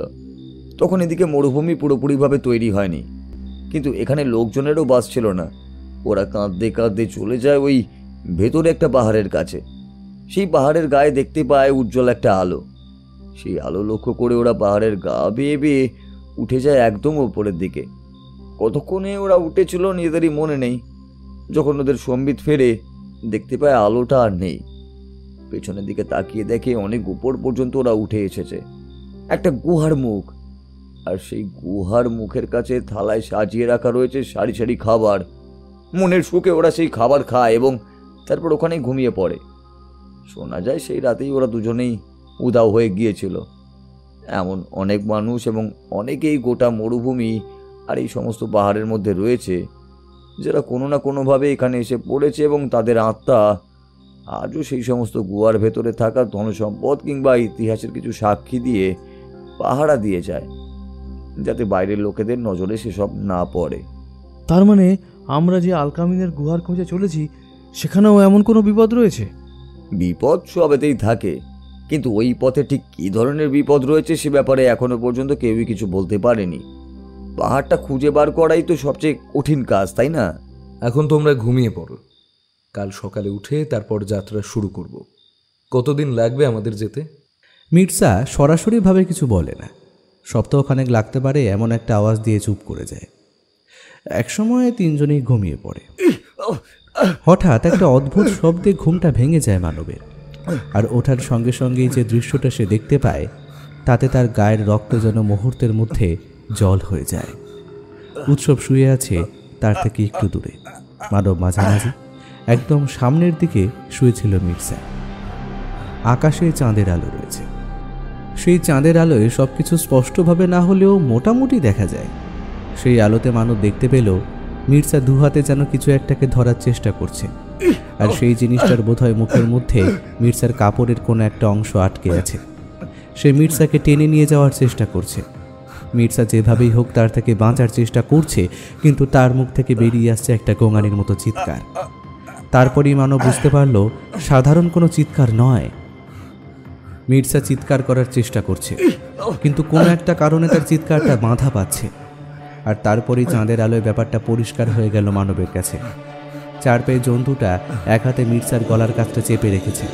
তখন এদিকে মরুভূমি পুরোপুরিভাবে তৈরি হয়নি, কিন্তু এখানে লোকজনেরও বাস ছিল না। ওরা কাঁদতে কাঁদতে চলে যায় ওই ভেতরে একটা পাহাড়ের কাছে। সেই পাহাড়ের গায়ে দেখতে পায় উজ্জ্বল একটা আলো। সেই আলো লক্ষ্য করে ওরা পাহাড়ের গা বেয়ে বেয়ে উঠে যায় একদম ওপরের দিকে। কতক্ষণে ওরা উঠেছিল নিজেদেরই মনে নেই। যখন ওদের সম্বিত ফেরে দেখতে পায় আলোটা আর নেই। পেছনের দিকে তাকিয়ে দেখে অনেক উপর পর্যন্ত ওরা উঠে এসেছে। একটা গুহার মুখ, আর সেই গুহার মুখের কাছে থালায় সাজিয়ে রাখা রয়েছে সারি সারি খাবার। মনের সুখে ওরা সেই খাবার খায় এবং তারপর ওখানেই ঘুমিয়ে পড়ে। শোনা যায় সেই রাতেই ওরা দুজনেই উধাও হয়ে গিয়েছিল। এমন অনেক মানুষ এবং অনেকেই গোটা মরুভূমি আর এই সমস্ত পাহাড়ের মধ্যে রয়েছে, যারা কোনো না কোনোভাবে এখানে এসে পড়েছে এবং তাদের আত্মা আজও সেই সমস্ত গুহার ভেতরে থাকা ধনসম্পদ কিংবা ইতিহাসের কিছু সাক্ষী দিয়ে পাহারা দিয়ে যায়, যাতে বাইরের লোকেদের নজরে সেসব না পড়ে। তার মানে আমরা যে আলকামিনের গুহার খোঁজে চলেছি সেখানেও এমন কোনো বিপদ রয়েছে? বিপদ সবেতেই থাকে, কিন্তু ওই পথে ঠিক কী ধরনের বিপদ রয়েছে সে ব্যাপারে এখনো পর্যন্ত কেউই কিছু বলতে পারেনি। পাহাড়টা খুঁজে বার করাই তো সবচেয়ে কঠিন কাজ, তাই না? এখন তোমরা ঘুমিয়ে পড়ো। কাল সকালে উঠে তারপর যাত্রা শুরু করব। কতদিন লাগবে আমাদের যেতে? মির্জা সরাসরিভাবে কিছু বলে না। সপ্তাহখানেক লাগতে পারে এমন একটা আওয়াজ দিয়ে চুপ করে যায়। একসময় তিনজনেই ঘুমিয়ে পড়ে। হঠাৎ একটা অদ্ভুত শব্দে ঘুমটা ভেঙে যায় মানবের। আর ওঠার সঙ্গে সঙ্গেই যে দৃশ্যটা সে দেখতে পায় তাতে তার গায়ের রক্ত যেন মুহূর্তের মধ্যে জল হয়ে যায়। উৎসব শুয়ে আছে তার থেকে একটু দূরে, মানব মাঝামাঝি একদম সামনের দিকে শুয়েছিল মির্জা। আকাশে চাঁদের আলো রয়েছে। সেই চাঁদের আলোয় সবকিছু স্পষ্টভাবে না হলেও মোটামুটি দেখা যায়। সেই আলোতে মানব দেখতে পেল মির্জা দুহাতে যেন কিছু একটাকে ধরার চেষ্টা করছে, আর সেই জিনিসটার বোধহয় মুখের মধ্যে মির্জার কাপড়ের কোনো একটা অংশ আটকে আছে। সে মির্জাকে টেনে নিয়ে যাওয়ার চেষ্টা করছে। মির্জা যেভাবেই হোক তার থেকে বাঁচার চেষ্টা করছে, কিন্তু তার মুখ থেকে বেরিয়ে আসছে একটা গোঙানির মতো চিৎকার। তারপরই মানব বুঝতে পারল সাধারণ কোনো চিৎকার নয়। মির্জা চিৎকার করার চেষ্টা করছে, কিন্তু কোনো একটা কারণে তার চিৎকারটা বাধা পাচ্ছে। আর তারপরেই চাঁদের আলোয় ব্যাপারটা পরিষ্কার হয়ে গেল মানবের কাছে। চার পেয়ে জন্তুটা এক হাতে মির্জার গলার কাছটা চেপে রেখেছে,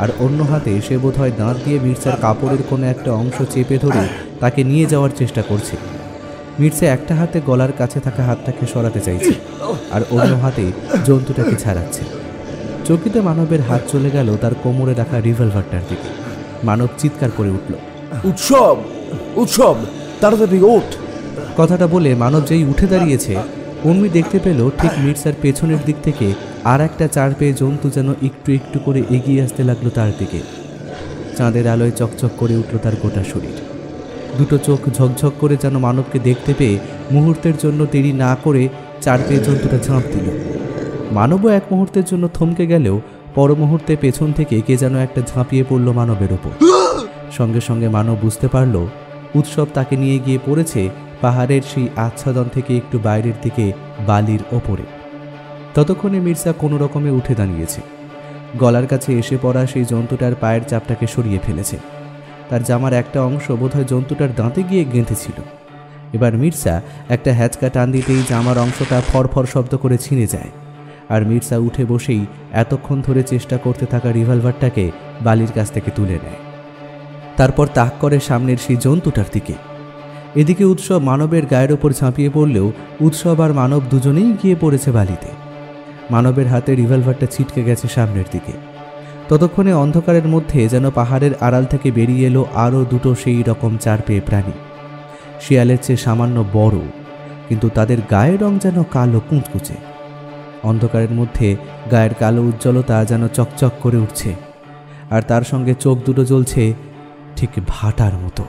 আর অন্য হাতে সে বোধহয় দাঁত দিয়ে মির্জার কাপড়ের কোনো একটা অংশ চেপে ধরে তাকে নিয়ে যাওয়ার চেষ্টা করছে। মির্জা একটা হাতে গলার কাছে থাকা হাতটাকে সরাতে চাইছে, আর অন্য হাতে জন্তুটাকে ছাড়াচ্ছে। চকিতে মানবের হাত চলে গেল তার কোমরে রাখা রিভলভারটার দিকে। মানব চিৎকার করে উঠল, উৎসব, উৎসব, তাড়াতাড়ি ওঠ! কথাটা বলে মানব যেই উঠে দাঁড়িয়েছে অমনি দেখতে পেল ঠিক মির্জার পেছনের দিক থেকে আর একটা চার পেয়ে জন্তু যেন একটু একটু করে এগিয়ে আসতে লাগলো তার দিকে। চাঁদের আলোয় চকচক করে উঠল তার গোটা শরীর। দুটো চোখ ঝকঝক করে যেন মানবকে দেখতে পেয়ে মুহূর্তের জন্য দেরি না করে চার পেয়ে জন্তুটা ঝাঁপ দিল। মানবও এক মুহূর্তের জন্য থমকে গেলেও পর মুহূর্তে পেছন থেকে কে যেন একটা ঝাঁপিয়ে পড়ল মানবের ওপর। সঙ্গে সঙ্গে মানব বুঝতে পারল উৎসব তাকে নিয়ে গিয়ে পড়েছে পাহাড়ের সেই আচ্ছাদন থেকে একটু বাইরের দিকে বালির ওপরে। ততক্ষণে মির্জা কোনো রকমে উঠে দাঁড়িয়েছে। গলার কাছে এসে পড়া সেই জন্তুটার পায়ের চাপটাকে সরিয়ে ফেলেছে। তার জামার একটা অংশ বোধহয় জন্তুটার দাঁতে গিয়ে গেঁথেছিল। এবার মির্জা একটা হ্যাচকা টান দিতেই জামার অংশটা ফরফর শব্দ করে ছিঁড়ে যায়। আর মির্জা উঠে বসেই এতক্ষণ ধরে চেষ্টা করতে থাকা রিভলভারটাকে বালির কাছ থেকে তুলে নেয়। তারপর তাক করে সামনের সেই জন্তুটার দিকে। এদিকে উৎসব মানবের গায়ের ওপর ঝাঁপিয়ে পড়লেও উৎসব আর মানব দুজনেই গিয়ে পড়েছে বালিতে। মানবের হাতে রিভলভারটা ছিটকে গেছে সামনের দিকে। ততক্ষণে অন্ধকারের মধ্যে যেন পাহাড়ের আড়াল থেকে বেরিয়ে এলো আরও দুটো সেই রকম চার পেয়ে প্রাণী। শিয়ালের চেয়ে সামান্য বড়, কিন্তু তাদের গায়ের রং যেন কালো কুঁচকুচে। অন্ধকারের মধ্যে গায়ের কালো উজ্জ্বলতা যেন চকচক করে উঠছে, আর তার সঙ্গে চোখ দুটো জ্বলছে ঠিক ভাটার মতো।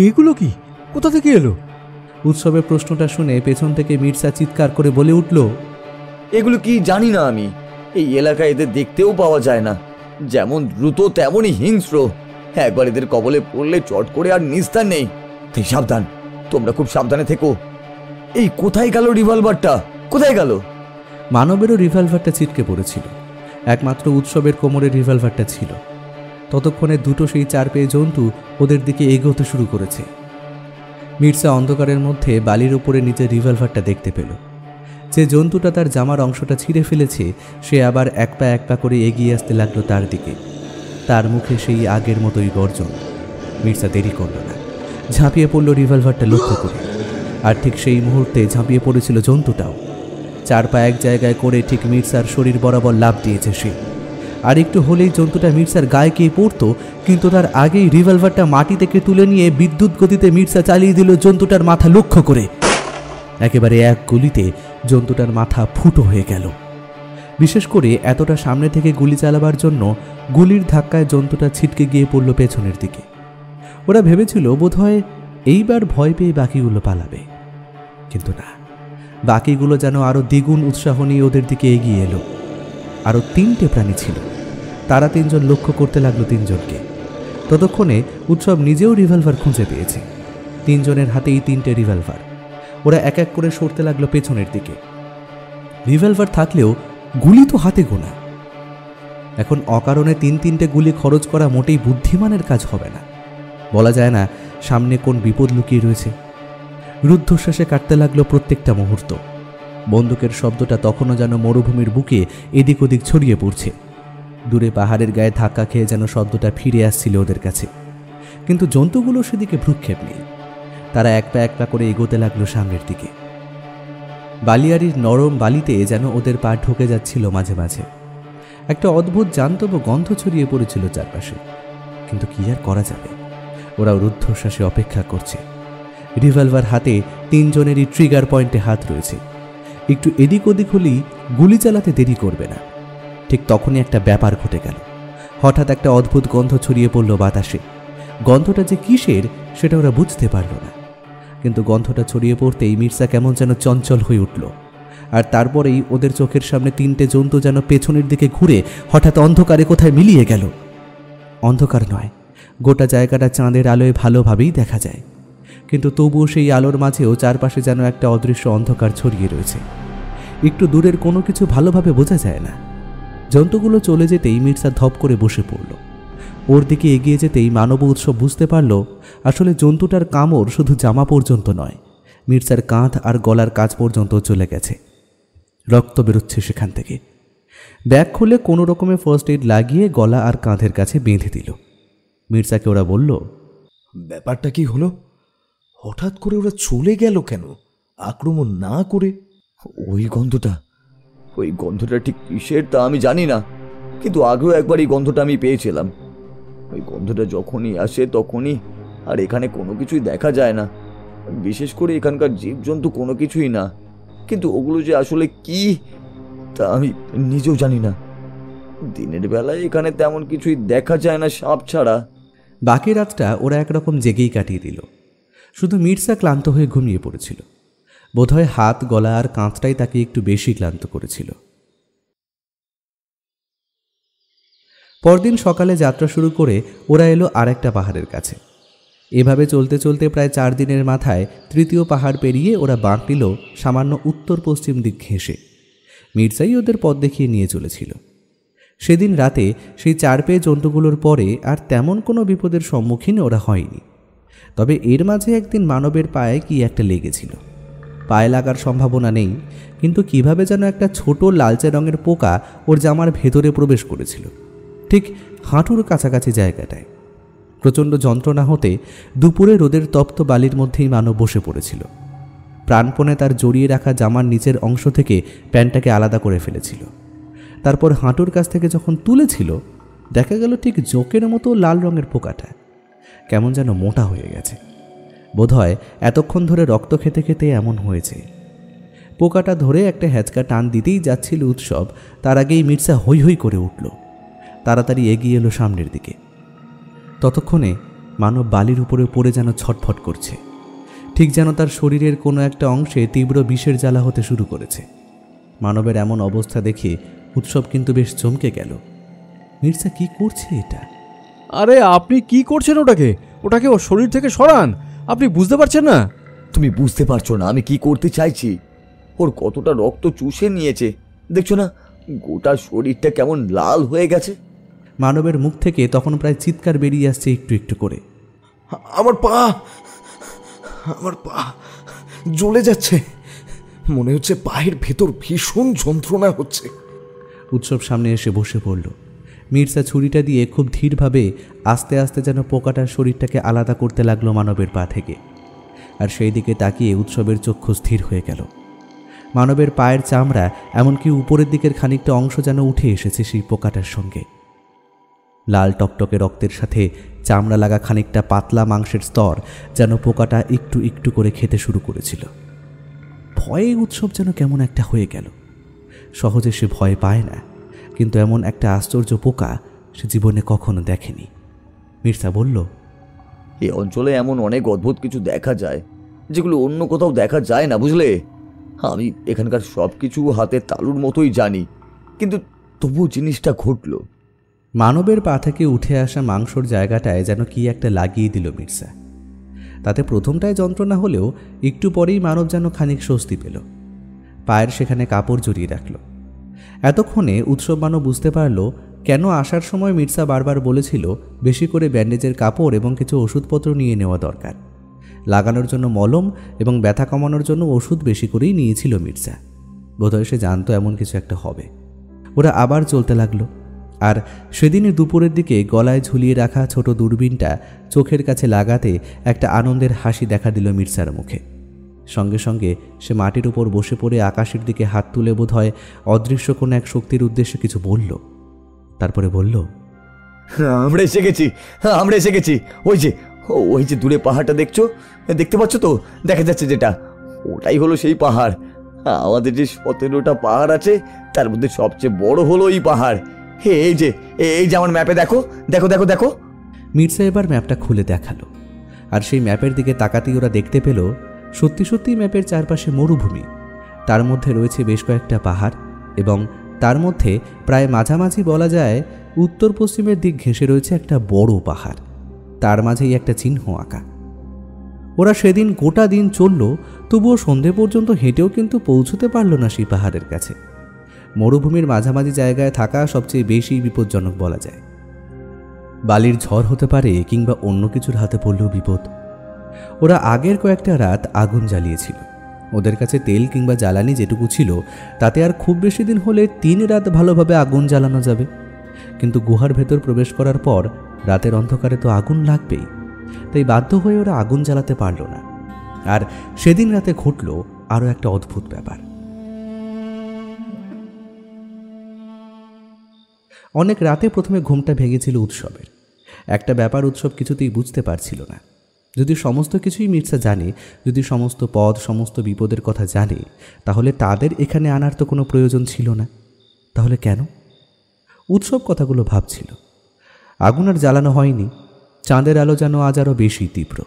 এগুলো কি? কোথা থেকে এলো? উৎসবের প্রশ্নটা শুনে পেছন থেকে মির্জা চিৎকার করে বলে উঠল, এগুলো কি জানি না আমি। এই এলাকায় এদের দেখতেও পাওয়া যায় না। যেমন দ্রুত তেমনই হিংস্র। একবার এদের কবলে পড়লে চট করে আর নিস্তার নেই। তাই সাবধান, তোমরা খুব সাবধানে থেকো। এই কোথায় গেল রিভলভারটা? কোথায় গেল? মানবেরও রিভলভারটা ছিটকে পড়েছিল। একমাত্র উৎসবের কোমরে রিভলভারটা ছিল। ততক্ষণে দুটো সেই চার পেয়ে জন্তু ওদের দিকে এগোতে শুরু করেছে। মির্জা অন্ধকারের মধ্যে বালির উপরে নিজের রিভলভারটা দেখতে পেল। যে জন্তুটা তার জামার অংশটা ছিঁড়ে ফেলেছে সে আবার এক পা করে এগিয়ে আসতে লাগলো তার দিকে। তার মুখে সেই আগের মতোই গর্জন। মির্জা দেরি করল না, ঝাঁপিয়ে পড়ল রিভলভারটা লক্ষ্য করে। আর ঠিক সেই মুহূর্তে ঝাঁপিয়ে পড়েছিল জন্তুটাও। চার পা এক জায়গায় করে ঠিক মির্জার শরীর বরাবর লাফ দিয়েছে সে। আর একটু হলেই জন্তুটা মির্জার গায়ে গিয়ে পড়তো, কিন্তু তার আগেই রিভলভারটা মাটি থেকে তুলে নিয়ে বিদ্যুৎ গতিতে মির্জা চালিয়ে দিল জন্তুটার মাথা লক্ষ্য করে। একেবারে এক গুলিতে জন্তুটার মাথা ফুটো হয়ে গেল। বিশেষ করে এতটা সামনে থেকে গুলি চালাবার জন্য গুলির ধাক্কায় জন্তুটা ছিটকে গিয়ে পড়ল পেছনের দিকে। ওরা ভেবেছিল বোধহয় এইবার ভয় পেয়ে বাকিগুলো পালাবে, কিন্তু না, বাকিগুলো যেন আরও দ্বিগুণ উৎসাহ নিয়ে ওদের দিকে এগিয়ে এলো। আরও তিনটে প্রাণী ছিল। তারা তিনজন লক্ষ্য করতে লাগলো তিনজনকে। ততক্ষণে উৎসব নিজেও রিভলভার খুঁজে পেয়েছে। তিনজনের হাতেই তিনটে রিভলভার। ওরা এক এক করে সরতে লাগলো পেছনের দিকে। রিভলভার থাকলেও গুলি তো হাতে গোনা। এখন অকারণে তিনটে গুলি খরচ করা মোটেই বুদ্ধিমানের কাজ হবে না। বলা যায় না সামনে কোন বিপদ লুকিয়ে রয়েছে। রুদ্ধশ্বাসে কাটতে লাগলো প্রত্যেকটা মুহূর্ত। বন্দুকের শব্দটা তখনও যেন মরুভূমির বুকে এদিক ওদিক ছড়িয়ে পড়ছে। দূরে পাহাড়ের গায়ে ধাক্কা খেয়ে যেন শব্দটা ফিরে আসছিল ওদের কাছে। কিন্তু জন্তুগুলো সেদিকে ভ্রুক্ষেপ নেই। তারা এক পা করে এগোতে লাগলো সামনের দিকে। বালিয়াড়ির নরম বালিতে যেন ওদের পা ঢুকে যাচ্ছিল মাঝে মাঝে। একটা অদ্ভুত জান্তব গন্ধ ছড়িয়ে পড়েছিল চারপাশে। কিন্তু কি আর করা যাবে, ওরা রুদ্ধশ্বাসে অপেক্ষা করছে। রিভলভার হাতে তিনজনেরই ট্রিগার পয়েন্টে হাত রয়েছে। একটু এদিক ওদিক হলেই গুলি চালাতে দেরি করবে না। ঠিক তখনই একটা ব্যাপার ঘটে গেল। হঠাৎ একটা অদ্ভুত গন্ধ ছড়িয়ে পড়ল বাতাসে। গন্ধটা যে কিসের সেটা ওরা বুঝতে পারল না, কিন্তু গন্ধটা ছড়িয়ে পড়তেই মির্জা কেমন যেন চঞ্চল হয়ে উঠল। আর তারপরেই ওদের চোখের সামনে তিনটে জন্তু যেন পেছনের দিকে ঘুরে হঠাৎ অন্ধকারে কোথায় মিলিয়ে গেল। অন্ধকার নয়, গোটা জায়গাটা চাঁদের আলোয় ভালোভাবেই দেখা যায়, কিন্তু তবুও সেই আলোর মাঝেও চারপাশে যেন একটা অদৃশ্য অন্ধকার ছড়িয়ে রয়েছে। একটু দূরের কোনো কিছু ভালোভাবে বোঝা যায় না। জন্তুগুলো চলে যেতেই মির্জা ধপ করে বসে পড়ল। ওর দিকে এগিয়ে যেতেই মানব উৎসব বুঝতে পারল আসলে জন্তুটার কামড় শুধু জামা পর্যন্ত নয়, মির্জার কাঁধ আর গলার কাছ পর্যন্ত চলে গেছে। রক্ত বেরোচ্ছে সেখান থেকে। ব্যাগ খুলে কোনো রকমে ফার্স্ট এইড লাগিয়ে গলা আর কাঁধের কাছে বেঁধে দিল। মির্জাকে ওরা বলল, ব্যাপারটা কি হলো? হঠাৎ করে ওরা চলে গেল কেন, আক্রমণ না করে? ওই গন্ধটা ঠিক কিসের তা আমি জানি না, কিন্তু আগেও একবার এই গন্ধটা আমি পেয়েছিলাম। ওই গন্ধটা যখনই আসে তখনই, আর এখানে কোনো কিছুই দেখা যায় না, বিশেষ করে এখানকার জীবজন্তু কোনো কিছুই না। কিন্তু ওগুলো যে আসলে কি তা আমি নিজেও জানি না। দিনের বেলায় এখানে তেমন কিছুই দেখা যায় না সাপ ছাড়া। বাকি রাতটা ওরা একরকম জেগেই কাটিয়ে দিল। শুধু মির্জা ক্লান্ত হয়ে ঘুমিয়ে পড়েছিল। বোধহয় হাত, গলা আর কাঁধটাই তাকে একটু বেশি ক্লান্ত করেছিল। পরদিন সকালে যাত্রা শুরু করে ওরা এলো আরেকটা পাহাড়ের কাছে। এভাবে চলতে চলতে প্রায় 4 দিনের মাথায় তৃতীয় পাহাড় পেরিয়ে ওরা বাঁক নিল সামান্য উত্তর পশ্চিম দিক ঘেঁষে। মির্জাই ওদের পথ দেখিয়ে নিয়ে চলেছিল। সেদিন রাতে সেই 4 পেয়ে জন্তুগুলোর পরে আর তেমন কোনো বিপদের সম্মুখীন ওরা হয়নি। তবে এর মাঝে একদিন মানবের পায়ে কি একটা লেগেছিল। পায়ে লাগার সম্ভাবনা নেই, কিন্তু কিভাবে যেন একটা ছোট লালচে রঙের পোকা ওর জামার ভেতরে প্রবেশ করেছিল, ঠিক হাঁটুর কাছাকাছি জায়গাটায়। প্রচণ্ড যন্ত্রণা হতে দুপুরে রোদের তপ্ত বালির মধ্যেই মানব বসে পড়েছিল। প্রাণপণে তার জড়িয়ে রাখা জামার নিচের অংশ থেকে প্যান্টটাকে আলাদা করে ফেলেছিল। তারপর হাঁটুর কাছ থেকে যখন তুলেছিল, দেখা গেল ঠিক জোকের মতো লাল রঙের পোকাটা কেমন যেন মোটা হয়ে গেছে। বোধহয় এতক্ষণ ধরে রক্ত খেতে খেতে এমন হয়েছে। পোকাটা ধরে একটা হ্যাঁচকা টান দিতেই যাচ্ছিল উৎসব, তার আগেই মির্জা হৈ হৈ করে উঠল। তাড়াতাড়ি এগিয়ে এলো সামনের দিকে। ততক্ষণে মানব বালির উপরে পড়ে যেন ছটফট করছে, ঠিক যেন তার শরীরের কোনো একটা অংশে তীব্র বিষের জ্বালা হতে শুরু করেছে। মানবের এমন অবস্থা দেখে উৎসব কিন্তু বেশ চমকে গেল। মির্জা কি করছে এটা? আরে আপনি কি করছেন? ওটাকে ওর শরীর থেকে সরান। আপনি বুঝতে পারছেন না? তুমি বুঝতে পারছো না আমি কি করতে চাইছি? ওর কতটা রক্ত চুষে নিয়েছে দেখছো না? গোটা শরীরটা কেমন লাল হয়ে গেছে। মানবের মুখ থেকে তখন প্রায় চিৎকার বেরিয়ে আসছে একটু একটু করে। আমার পা জ্বলে যাচ্ছে, মনে হচ্ছে পায়ের ভেতর ভীষণ যন্ত্রণা হচ্ছে। উৎসব সামনে এসে বসে পড়ল। মির্জা ছুরিটা দিয়ে খুব ধীরভাবে আস্তে আস্তে যেন পোকাটার শরীরটাকে আলাদা করতে লাগলো মানবের পা থেকে। আর সেই দিকে তাকিয়ে উৎসবের চক্ষু স্থির হয়ে গেল। মানবের পায়ের চামড়া, এমনকি উপরের দিকের খানিকটা অংশ যেন উঠে এসেছে সেই পোকাটার সঙ্গে। লাল টকটকে রক্তের সাথে চামড়া লাগা খানিকটা পাতলা মাংসের স্তর যেন পোকাটা একটু একটু করে খেতে শুরু করেছিল। ভয়ে উৎসব যেন কেমন একটা হয়ে গেল। সহজে সে ভয় পায় না, কিন্তু এমন একটা আশ্চর্য পোকা সে জীবনে কখনো দেখেনি। মির্জা বলল, এই অঞ্চলে এমন অনেক অদ্ভুত কিছু দেখা যায় যেগুলো অন্য কোথাও দেখা যায় না, বুঝলে? আমি এখানকার সব কিছু হাতের তালুর মতোই জানি, কিন্তু তবু জিনিসটা ঘটলো। মানবের পা থেকে উঠে আসা মাংসর জায়গাটায় যেন কি একটা লাগিয়ে দিল মির্জা। তাতে প্রথমটায় যন্ত্রণা হলেও একটু পরেই মানব যেন খানিক স্বস্তি পেল। পায়ের সেখানে কাপড় জড়িয়ে রাখল। এতক্ষণে উৎসব মানব বুঝতে পারল কেন আসার সময় মির্জা বারবার বলেছিল বেশি করে ব্যান্ডেজের কাপড় এবং কিছু ওষুধপত্র নিয়ে নেওয়া দরকার। লাগানোর জন্য মলম এবং ব্যথা কমানোর জন্য ওষুধ বেশি করেই নিয়েছিল মির্জা। বোধহয় সে জানতো এমন কিছু একটা হবে। ওরা আবার চলতে লাগলো। আর সেদিনই দুপুরের দিকে গলায় ঝুলিয়ে রাখা ছোট দূরবীনটা চোখের কাছে লাগাতে একটা আনন্দের হাসি দেখা দিল মির্জার মুখে। সঙ্গে সঙ্গে সে মাটির উপর বসে পড়ে আকাশের দিকে হাত তুলে বোধহয় অদৃশ্য কোনো এক শক্তির উদ্দেশ্যে কিছু বলল। তারপরে বলল, আমরা এসে গেছি। ওই যে দূরে পাহাড়টা দেখতে পাচ্ছ তো? দেখা যাচ্ছে যেটা, ওটাই হলো সেই পাহাড়। আমাদের যে 17টা পাহাড় আছে তার মধ্যে সবচেয়ে বড় হলো এই পাহাড়। এই যে আমার ম্যাপে দেখো। মির্জা এবার ম্যাপটা খুলে দেখালো। আর সেই ম্যাপের দিকে তাকাতেই ওরা দেখতে পেল সত্যি সত্যি ম্যাপের চারপাশে মরুভূমি। তার মধ্যে রয়েছে বেশ কয়েকটা পাহাড় এবং তার মধ্যে প্রায় মাঝামাঝি বলা যায় উত্তর পশ্চিমের দিক ঘেঁষে রয়েছে একটা বড় পাহাড়। তার মাঝেই একটা চিহ্ন আঁকা। ওরা সেদিন গোটা দিন চলল, তবুও সন্ধে পর্যন্ত হেঁটেও কিন্তু পৌঁছতে পারল না সেই পাহাড়ের কাছে। মরুভূমির মাঝামাঝি জায়গায় থাকা সবচেয়ে বেশি বিপজ্জনক বলা যায়। বালির ঝড় হতে পারে কিংবা অন্য কিছুর হাতে পড়লেও বিপদ। ওরা আগের কয়েকটা রাত আগুন জ্বালিয়েছিল। ওদের কাছে তেল কিংবা জ্বালানি যেটুকু ছিল তাতে আর খুব বেশি দিন হলে 3 রাত ভালোভাবে আগুন জ্বালানো যাবে। কিন্তু গুহার ভেতর প্রবেশ করার পর রাতের অন্ধকারে তো আগুন লাগবেই। তাই বাধ্য হয়ে ওরা আগুন জ্বালাতে পারল না। আর সেদিন রাতে ঘটল আরও একটা অদ্ভুত ব্যাপার। অনেক রাতে প্রথমে ঘুমটা ভেঙেছিল উৎসবের। একটা ব্যাপার উৎসব কিছুতেই বুঝতে পারছিল না। যদি সমস্ত কিছুই মির্জা জানে, যদি সমস্ত পদ সমস্ত বিপদের কথা জানে, তাহলে তাদের এখানে আনার তো কোনো প্রয়োজন ছিল না। তাহলে কেন? উৎসব কথাগুলো ভাবছিল। আগুন আর জ্বালানো হয়নি। চাঁদের আলো যেন আজ আরও বেশি তীব্র।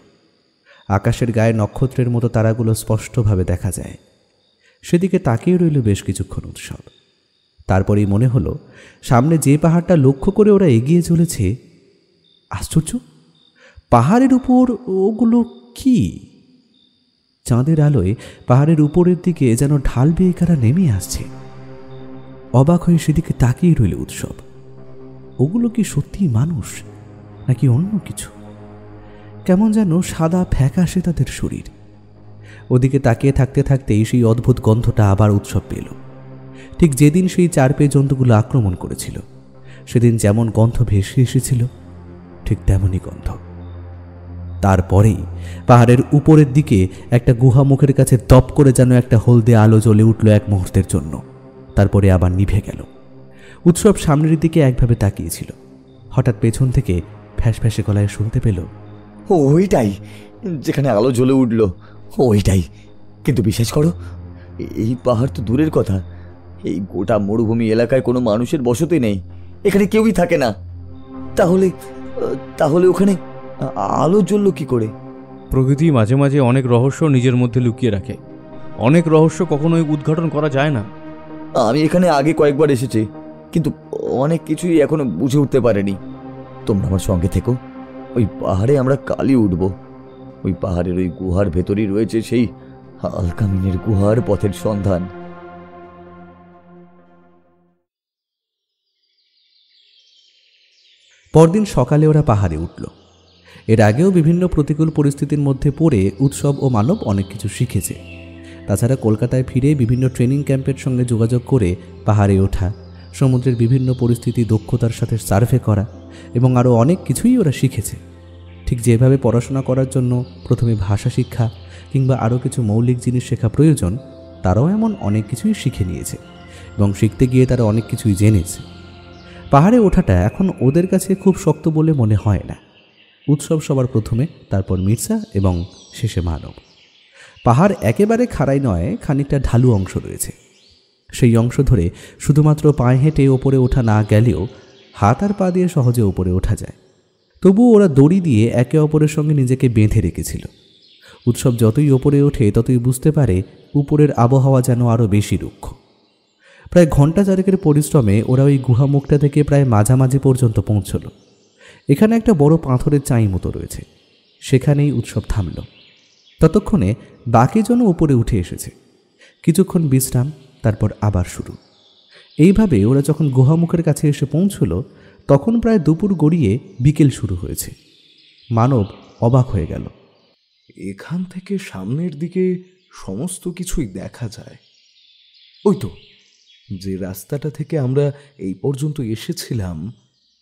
আকাশের গায়ে নক্ষত্রের মতো তারাগুলো স্পষ্টভাবে দেখা যায়। সেদিকে তাকিয়ে রইল বেশ কিছুক্ষণ উৎসব। তারপরেই মনে হলো সামনে যে পাহাড়টা লক্ষ্য করে ওরা এগিয়ে চলেছে, আশ্চর্য, পাহাড়ের উপর ওগুলো কি? চাঁদের আলোয় পাহাড়ের উপরের দিকে যেন ঢাল বেয়ে কারা নেমে আসছে। অবাক হয়ে সেদিকে তাকিয়ে রইল উৎসব। ওগুলো কি সত্যি মানুষ নাকি অন্য কিছু? কেমন যেন সাদা ফ্যাকাশে তাদের শরীর। ওদিকে তাকিয়ে থাকতে থাকতেই সেই অদ্ভুত গন্ধটা আবার উৎসব পেল। ঠিক যেদিন সেই 4 পেয়ে জন্তুগুলো আক্রমণ করেছিল, সেদিন যেমন গন্ধ ভেসে এসেছিল ঠিক তেমনই গন্ধ। তারপরেই পাহাড়ের উপরের দিকে একটা গুহা মুখের কাছে দপ করে যেন একটা হলদে আলো জ্বলে উঠল এক মুহূর্তের জন্য, তারপরে আবার নিভে গেল। উৎসব সামনের দিকে একভাবে তাকিয়েছিল। হঠাৎ পেছন থেকে ফ্যাঁসফ্যাঁসে গলায় শুনতে পেল, ওইটাই যেখানে আলো জ্বলে উঠল, ওইটাই। কিন্তু বিশ্বাস করো, এই পাহাড় তো দূরের কথা, এই গোটা মরুভূমি এলাকায় কোনো মানুষের বসতি নেই, এখানে কেউই থাকে না। তাহলে তাহলে ওখানে আলো জ্বলল কি করে? প্রকৃতি মাঝে মাঝে অনেক রহস্য নিজের মধ্যে লুকিয়ে রাখে। অনেক রহস্য কখনোই উদ্ঘাটন করা যায় না। আমি এখানে আগে কয়েকবার এসেছি, কিন্তু অনেক কিছুই এখনো বুঝে উঠতে পারিনি। তোমরা আমার সঙ্গে থেকো, ওই পাহাড়ে আমরা কালই উঠব। ওই পাহাড়ের ওই গুহার ভেতরেই রয়েছে সেই আলকামিনের গুহার পথের সন্ধান। পরদিন সকালে ওরা পাহাড়ে উঠল। এর আগেও বিভিন্ন প্রতিকূল পরিস্থিতির মধ্যে পড়ে উৎসব ও মানব অনেক কিছু শিখেছে। তাছাড়া কলকাতায় ফিরে বিভিন্ন ট্রেনিং ক্যাম্পের সঙ্গে যোগাযোগ করে পাহাড়ে ওঠা, সমুদ্রের বিভিন্ন পরিস্থিতি দক্ষতার সাথে সার্ভে করা এবং আরও অনেক কিছুই ওরা শিখেছে। ঠিক যেভাবে পড়াশোনা করার জন্য প্রথমে ভাষা শিক্ষা কিংবা আরও কিছু মৌলিক জিনিস শেখা প্রয়োজন, তারাও এমন অনেক কিছুই শিখে নিয়েছে এবং শিখতে গিয়ে তারা অনেক কিছুই জেনেছে। পাহাড়ে ওঠাটা এখন ওদের কাছে খুব শক্ত বলে মনে হয় না। উৎসব সবার প্রথমে, তারপর মির্জা এবং শেষে মানব। পাহাড় একেবারে খাড়াই নয়, খানিকটা ঢালু অংশ রয়েছে। সেই অংশ ধরে শুধুমাত্র পায়ে হেঁটে ওপরে ওঠা না গেলেও হাত আর পা দিয়ে সহজে ওপরে ওঠা যায়। তবুও ওরা দড়ি দিয়ে একে অপরের সঙ্গে নিজেকে বেঁধে রেখেছিল। উৎসব যতই ওপরে ওঠে ততই বুঝতে পারে উপরের আবহাওয়া যেন আরও বেশি রুক্ষ। প্রায় ঘণ্টা 4 পরিশ্রমে ওরা ওই গুহা মুখটা থেকে প্রায় মাঝামাঝি পর্যন্ত পৌঁছল। এখানে একটা বড় পাথরের চাই মতো রয়েছে, সেখানেই উৎসব থামল। ততক্ষণে বাকি জন উপরে উঠে এসেছে। কিছুক্ষণ বিশ্রাম, তারপর আবার শুরু। এইভাবে ওরা যখন গুহামুখের কাছে এসে পৌঁছল, তখন প্রায় দুপুর গড়িয়ে বিকেল শুরু হয়েছে। মানব অবাক হয়ে গেল। এখান থেকে সামনের দিকে সমস্ত কিছুই দেখা যায়। ওই তো, যে রাস্তাটা থেকে আমরা এই পর্যন্ত এসেছিলাম,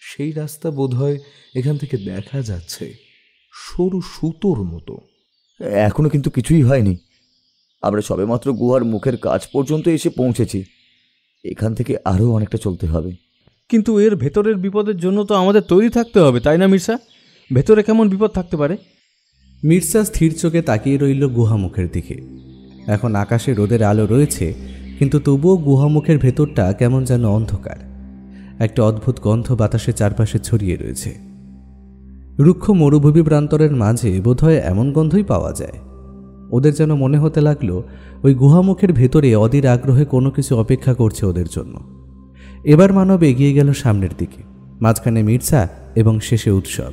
সেই রাস্তা বোধহয় এখান থেকে দেখা যাচ্ছে, সরু সুতোর মতো। এখনো কিন্তু কিছুই হয়নি, আমরা সবেমাত্র গুহার মুখের কাছ পর্যন্ত এসে পৌঁছেছি। এখান থেকে আরও অনেকটা চলতে হবে। কিন্তু এর ভেতরের বিপদের জন্য তো আমাদের তৈরি থাকতে হবে, তাই না মির্জা? ভেতরে কেমন বিপদ থাকতে পারে? মির্জা স্থির চোখে তাকিয়ে রইল গুহামুখের দিকে। এখন আকাশে রোদের আলো রয়েছে, কিন্তু তবুও গুহামুখের ভেতরটা কেমন যেন অন্ধকার। একটা অদ্ভুত গন্ধ বাতাসে চারপাশে ছড়িয়ে রয়েছে। রুক্ষ মরুভূমি প্রান্তরের মাঝে বোধহয় এমন গন্ধই পাওয়া যায়। ওদের যেন মনে হতে লাগলো ওই গুহামুখের ভেতরে অধীর আগ্রহে কোনো কিছু অপেক্ষা করছে ওদের জন্য। এবার মানব এগিয়ে গেল সামনের দিকে, মাঝখানে মির্জা এবং শেষে উৎসব।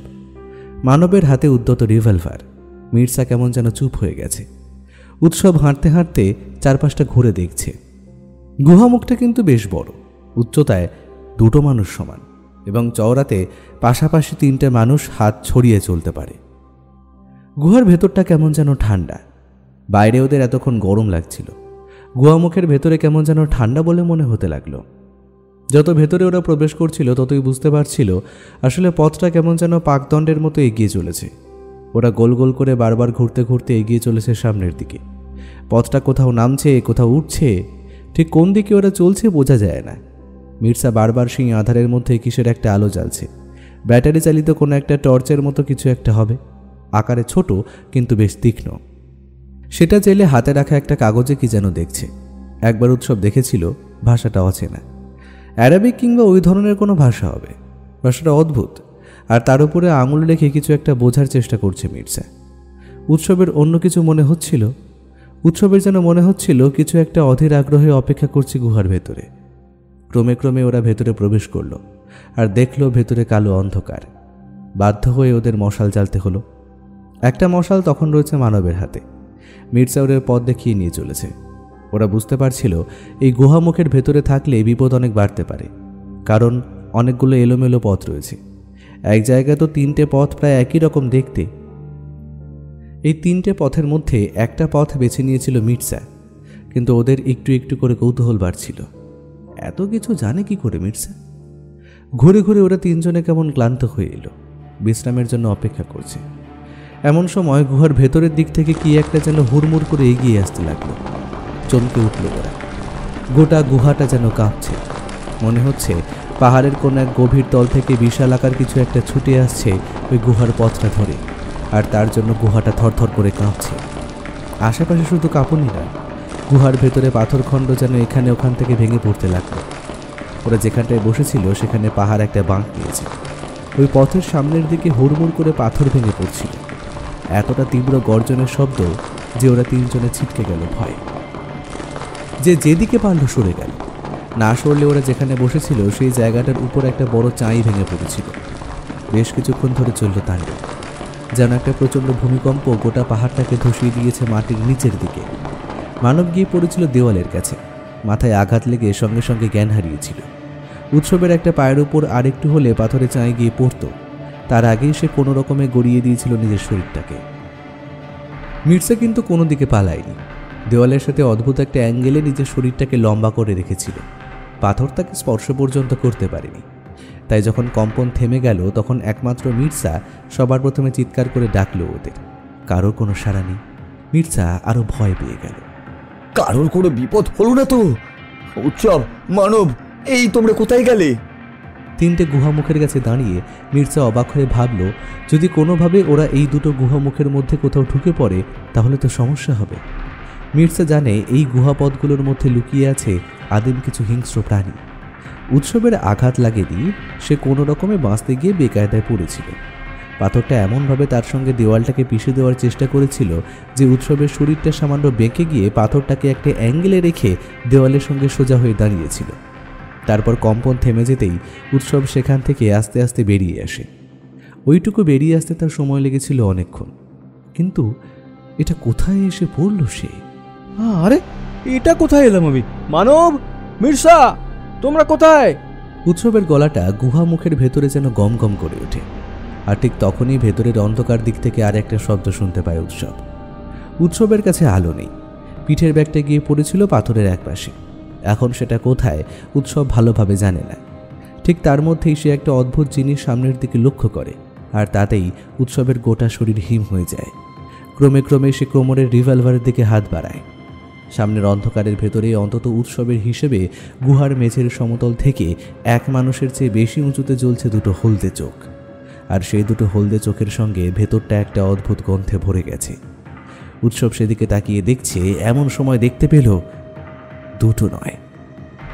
মানবের হাতে উদ্যত রিভলভার। মির্জা কেমন যেন চুপ হয়ে গেছে। উৎসব হাঁটতে হাঁটতে চারপাশটা ঘুরে দেখছে। গুহামুখটা কিন্তু বেশ বড়, উচ্চতায় 2 মানুষ সমান এবং চওড়াতে পাশাপাশি 3টে মানুষ হাত ছড়িয়ে চলতে পারে। গুহার ভেতরটা কেমন যেন ঠান্ডা। বাইরে ওদের এতক্ষণ গরম লাগছিল, গুহামুখের ভেতরে কেমন যেন ঠান্ডা বলে মনে হতে লাগলো। যত ভেতরে ওরা প্রবেশ করছিল ততই বুঝতে পারছিল আসলে পথটা কেমন যেন পাকদণ্ডের মতো এগিয়ে চলেছে। ওরা গোল গোল করে বারবার ঘুরতে ঘুরতে এগিয়ে চলেছে সামনের দিকে। পথটা কোথাও নামছে, কোথাও উঠছে, ঠিক কোন দিকে ওরা চলছে বোঝা যায় না। মির্জা বারবার সেই আধারের মধ্যে কিসের একটা আলো জ্বালছে। ব্যাটারি চালিত কোনো একটা টর্চের মতো কিছু একটা হবে, আকারে ছোট কিন্তু বেশ তীক্ষ্ণ। সেটা জেলে হাতে রাখা একটা কাগজে কি যেন দেখছে। একবার উৎসব দেখেছিল, ভাষাটা অচেনা, অ্যারাবিক কিংবা ওই ধরনের কোনো ভাষা হবে। ভাষাটা অদ্ভুত, আর তার উপরে আঙুল রেখে কিছু একটা বোঝার চেষ্টা করছে মির্জা। উৎসবের অন্য কিছু মনে হচ্ছিল। উৎসবের যেন মনে হচ্ছিল কিছু একটা অধীর আগ্রহে অপেক্ষা করছে গুহার ভেতরে। ক্রমে ক্রমে ওরা ভেতরে প্রবেশ করলো আর দেখলো ভেতরে কালো অন্ধকার। বাধ্য হয়ে ওদের মশাল জ্বালতে হলো। একটা মশাল তখন রয়েছে মানবের হাতে। মির্জা ওদের পথ দেখিয়ে নিয়ে চলেছে। ওরা বুঝতে পারছিল এই গুহামুখের ভেতরে থাকলে বিপদ অনেক বাড়তে পারে, কারণ অনেকগুলো এলোমেলো পথ রয়েছে। এক জায়গায় তো 3টে পথ প্রায় একই রকম দেখতে। এই 3টে পথের মধ্যে একটা পথ বেছে নিয়েছিল মির্জা, কিন্তু ওদের একটু একটু করে কৌতূহল বাড়ছিল, এত কিছু জানে কি করে মির্জা। ঘুরে ঘুরে ওরা 3জনে কেমন ক্লান্ত হয়ে এলো, বিশ্রামের জন্য অপেক্ষা করছে। এমন সময় গুহার ভেতরের দিক থেকে কি একটা যেন হুড়মুড় করে এগিয়ে আসতে লাগলো। চমকে উঠল ওরা। গোটা গুহাটা যেন কাঁপছে। মনে হচ্ছে পাহাড়ের কোন এক গভীর তল থেকে বিশাল আকার কিছু একটা ছুটে আসছে ওই গুহার পথটা ধরে, আর তার জন্য গুহাটা থরথর করে কাঁপছে। আশেপাশে শুধু কাঁপুনি না, গুহার ভেতরে পাথরখণ্ড যেন এখানে ওখান থেকে ভেঙে পড়তে লাগলো। ওরা যেখানটায় বসেছিল সেখানে পাহাড় একটা বাঁক নিয়েছে। ওই পথের সামনের দিকে হুড়মুড় করে পাথর ভেঙে পড়ছিল। এতটা তীব্র গর্জনের শব্দ যে ওরা 3জনে ছিটকে গেল ভয়ে। যেদিকে পারল সরে গেল। না সরলে ওরা যেখানে বসেছিল সেই জায়গাটার উপর একটা বড় চাঁই ভেঙে পড়েছিল। বেশ কিছুক্ষণ ধরে চলল তাণ্ডব। যেন একটা প্রচণ্ড ভূমিকম্প গোটা পাহাড়টাকে ধসিয়ে দিয়েছে মাটির নিচের দিকে। মানব গিয়ে পড়েছিল দেওয়ালের কাছে, মাথায় আঘাত লেগে সঙ্গে সঙ্গে জ্ঞান হারিয়েছিল। উৎসবের একটা পায়ের উপর আরেকটু হলে পাথরে চাঁই গিয়ে পড়ত, তার আগেই সে কোনো রকমে গড়িয়ে দিয়েছিল নিজের শরীরটাকে। মির্জা কিন্তু কোনো দিকে পালায়নি। দেওয়ালের সাথে অদ্ভুত একটা অ্যাঙ্গেলে নিজের শরীরটাকে লম্বা করে রেখেছিল। পাথর তাকে স্পর্শ পর্যন্ত করতে পারেনি। তাই যখন কম্পন থেমে গেল তখন একমাত্র মির্জা সবার প্রথমে চিৎকার করে ডাকল ওদের। কারোর কোনো সাড়া নেই। মির্জা আরো ভয় পেয়ে গেল। কারোর কোনো বিপদ হলো না তো? উৎসব, মানব, এই তোমরা কোথায় গেলে? 3টে গুহামুখের কাছে দাঁড়িয়ে মির্জা অবাক হয়ে ভাবল, যদি কোনোভাবে ওরা এই দুটো গুহামুখের মধ্যে কোথাও ঢুকে পড়ে তাহলে তো সমস্যা হবে। মির্জা জানে এই গুহাপথগুলোর মধ্যে লুকিয়ে আছে আদিম কিছু হিংস্র প্রাণী। উৎসবের আঘাত লাগেনি, সে কোনো রকমে বাঁচতে গিয়ে বেকায়দায় পড়েছিল। পাথরটা এমনভাবে তার সঙ্গে দেওয়ালটাকে পিষে দেওয়ার চেষ্টা করেছিল যে উৎসবের শরীরটা সামান্য বেঁকে গিয়ে পাথরটাকে একটা অ্যাঙ্গেলে রেখে দেওয়ালের সঙ্গে সোজা হয়ে দাঁড়িয়েছিল। তারপর কম্পন থেমে যেতেই উৎসব সেখান থেকে আস্তে আস্তে বেরিয়ে আসে। ওইটুকু বেরিয়ে আসতে তার সময় লেগেছিল অনেকক্ষণ। কিন্তু এটা কোথায় এসে পড়ল সে? আরে এটা কোথায় এলাম আমি? মানব, মির্জা, তোমরা কোথায়? উৎসবের গলাটা গুহা মুখের ভেতরে যেন গম গম করে ওঠে। আর ঠিক তখনই ভেতরের অন্ধকার দিক থেকে আর একটা শব্দ শুনতে পায় উৎসব। উৎসবের কাছে আলো নেই। পিঠের ব্যাগটা গিয়ে পড়েছিল পাথরের একপাশে। এখন সেটা কোথায় উৎসব ভালোভাবে জানে না। ঠিক তার মধ্যেই সে একটা অদ্ভুত জিনিস সামনের দিকে লক্ষ্য করে, আর তাতেই উৎসবের গোটা শরীর হিম হয়ে যায়। ক্রমে ক্রমে সে কোমরের রিভলভারের দিকে হাত বাড়ায়। সামনের অন্ধকারের ভেতরে অন্তত উৎসবের হিসেবে গুহার মেঝের সমতল থেকে এক মানুষের চেয়ে বেশি উঁচুতে জ্বলছে দুটো হলদে চোখ। আর সেই দুটো হলদে চোখের সঙ্গে ভেতরটা একটা অদ্ভুত গন্ধে ভরে গেছে। উৎসব সেদিকে তাকিয়ে দেখছে, এমন সময় দেখতে পেল দুটো নয়,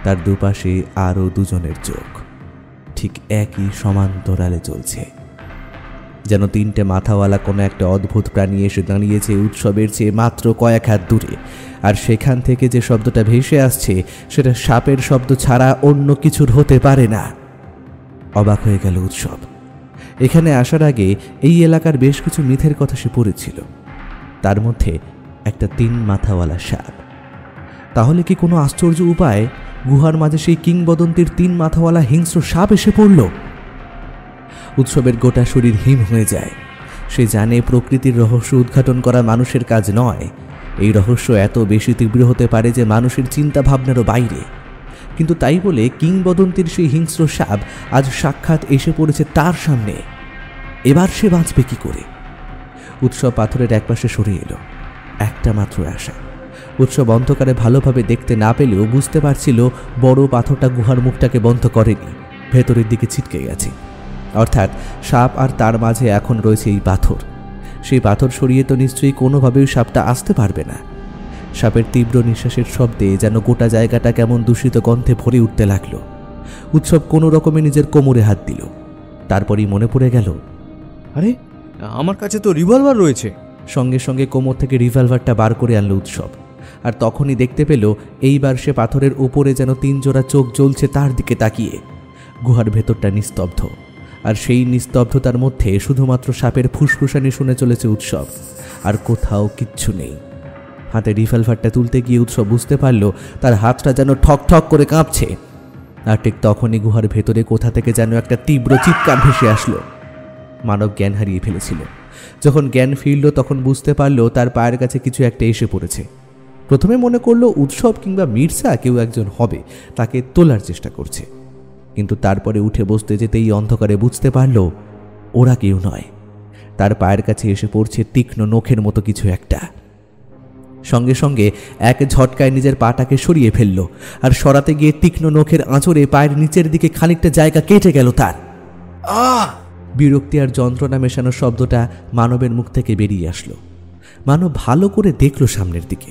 তার দুপাশে আরও দুজনের চোখ ঠিক একই সমান্তরালে চলছে। যেন 3টে মাথাওয়ালা কোনো একটা অদ্ভুত প্রাণী এসে দাঁড়িয়েছে উৎসবের চেয়ে মাত্র কয়েক হাত দূরে। আর সেখান থেকে যে শব্দটা ভেসে আসছে সেটা সাপের শব্দ ছাড়া অন্য কিছুর হতে পারে না। অবাক হয়ে গেল উৎসব। এখানে আসার আগে এই এলাকার বেশ কিছু মিথের কথা সে পড়েছিল, তার মধ্যে একটা 3 মাথাওয়ালা সাপ। তাহলে কি কোনো আশ্চর্য উপায় গুহার মাঝে সেই কিংবদন্তির 3 মাথাওয়ালা হিংস্র সাপ এসে পড়ল? উৎসবের গোটা শরীর হিম হয়ে যায়। সে জানে প্রকৃতির রহস্য উদ্ঘাটন করা মানুষের কাজ নয়। এই রহস্য এত বেশি তীব্র হতে পারে যে মানুষের চিন্তা ভাবনারও বাইরে। কিন্তু তাই বলে কিংবদন্তির সেই হিংস্র সাপ আজ সাক্ষাৎ এসে পড়েছে তার সামনে। এবার সে বাঁচবে কি করে? উৎসব পাথরের একপাশে সরে এলো। একটা মাত্র আশা। উৎসব অন্ধকারে ভালোভাবে দেখতে না পেলেও বুঝতে পারছিল বড় পাথরটা গুহার মুখটাকে বন্ধ করেনি, ভেতরের দিকে ছিটকে গেছে। অর্থাৎ সাপ আর তার মাঝে এখন রয়েছে এই পাথর। সেই পাথর সরিয়ে তো নিশ্চয়ই কোনোভাবেই সাপটা আসতে পারবে না। সাপের তীব্র নিঃশ্বাসের শব্দে যেন গোটা জায়গাটা কেমন দূষিত গন্ধে ভরে উঠতে লাগলো। উৎসব কোনো রকমে নিজের কোমরে হাত দিল। তারপরই মনে পড়ে গেল, আরে আমার কাছে তো রিভলভার রয়েছে। সঙ্গে সঙ্গে কোমর থেকে রিভলভারটা বার করে আনলো উৎসব। আর তখনই দেখতে পেল এইবার সে পাথরের উপরে যেন 3 জোড়া চোখ জ্বলছে তার দিকে তাকিয়ে। গুহার ভেতরটা নিস্তব্ধ, আর সেই নিস্তব্ধতার মধ্যে শুধুমাত্র সাপের ফুসফুসানি শুনে চলেছে উৎসব, আর কোথাও কিচ্ছু নেই। হাতে রিভলভারটা তুলতে গিয়ে উৎসব বুঝতে পারল তার হাতটা যেন ঠক ঠক করে কাঁপছে। আর ঠিক তখনই গুহার ভেতরে কোথা থেকে যেন একটা তীব্র চিৎকার ভেসে আসলো। মানব জ্ঞান হারিয়ে ফেলেছিল। যখন জ্ঞান ফিরল তখন বুঝতে পারল তার পায়ের কাছে কিছু একটা এসে পড়েছে। প্রথমে মনে করলো উৎসব কিংবা মির্জা কেউ একজন হবে, তাকে তোলার চেষ্টা করছে। কিন্তু তারপরে উঠে বসতে যেতেই অন্ধকারে বুঝতে পারল ওরা কেউ নয়। তার পায়ের কাছে এসে পড়ছে তীক্ষ্ণ নখের মতো কিছু একটা। সঙ্গে সঙ্গে এক ঝটকায় নিজের পাটাকে সরিয়ে ফেলল, আর সরাতে গিয়ে তীক্ষ্ণ নখের আঁচড়ে পায়ের নিচের দিকে খানিকটা জায়গা কেটে গেল তার। বিরক্তি আর যন্ত্রণা মেশানো শব্দটা মানবের মুখ থেকে বেরিয়ে আসলো। মানব ভালো করে দেখল সামনের দিকে।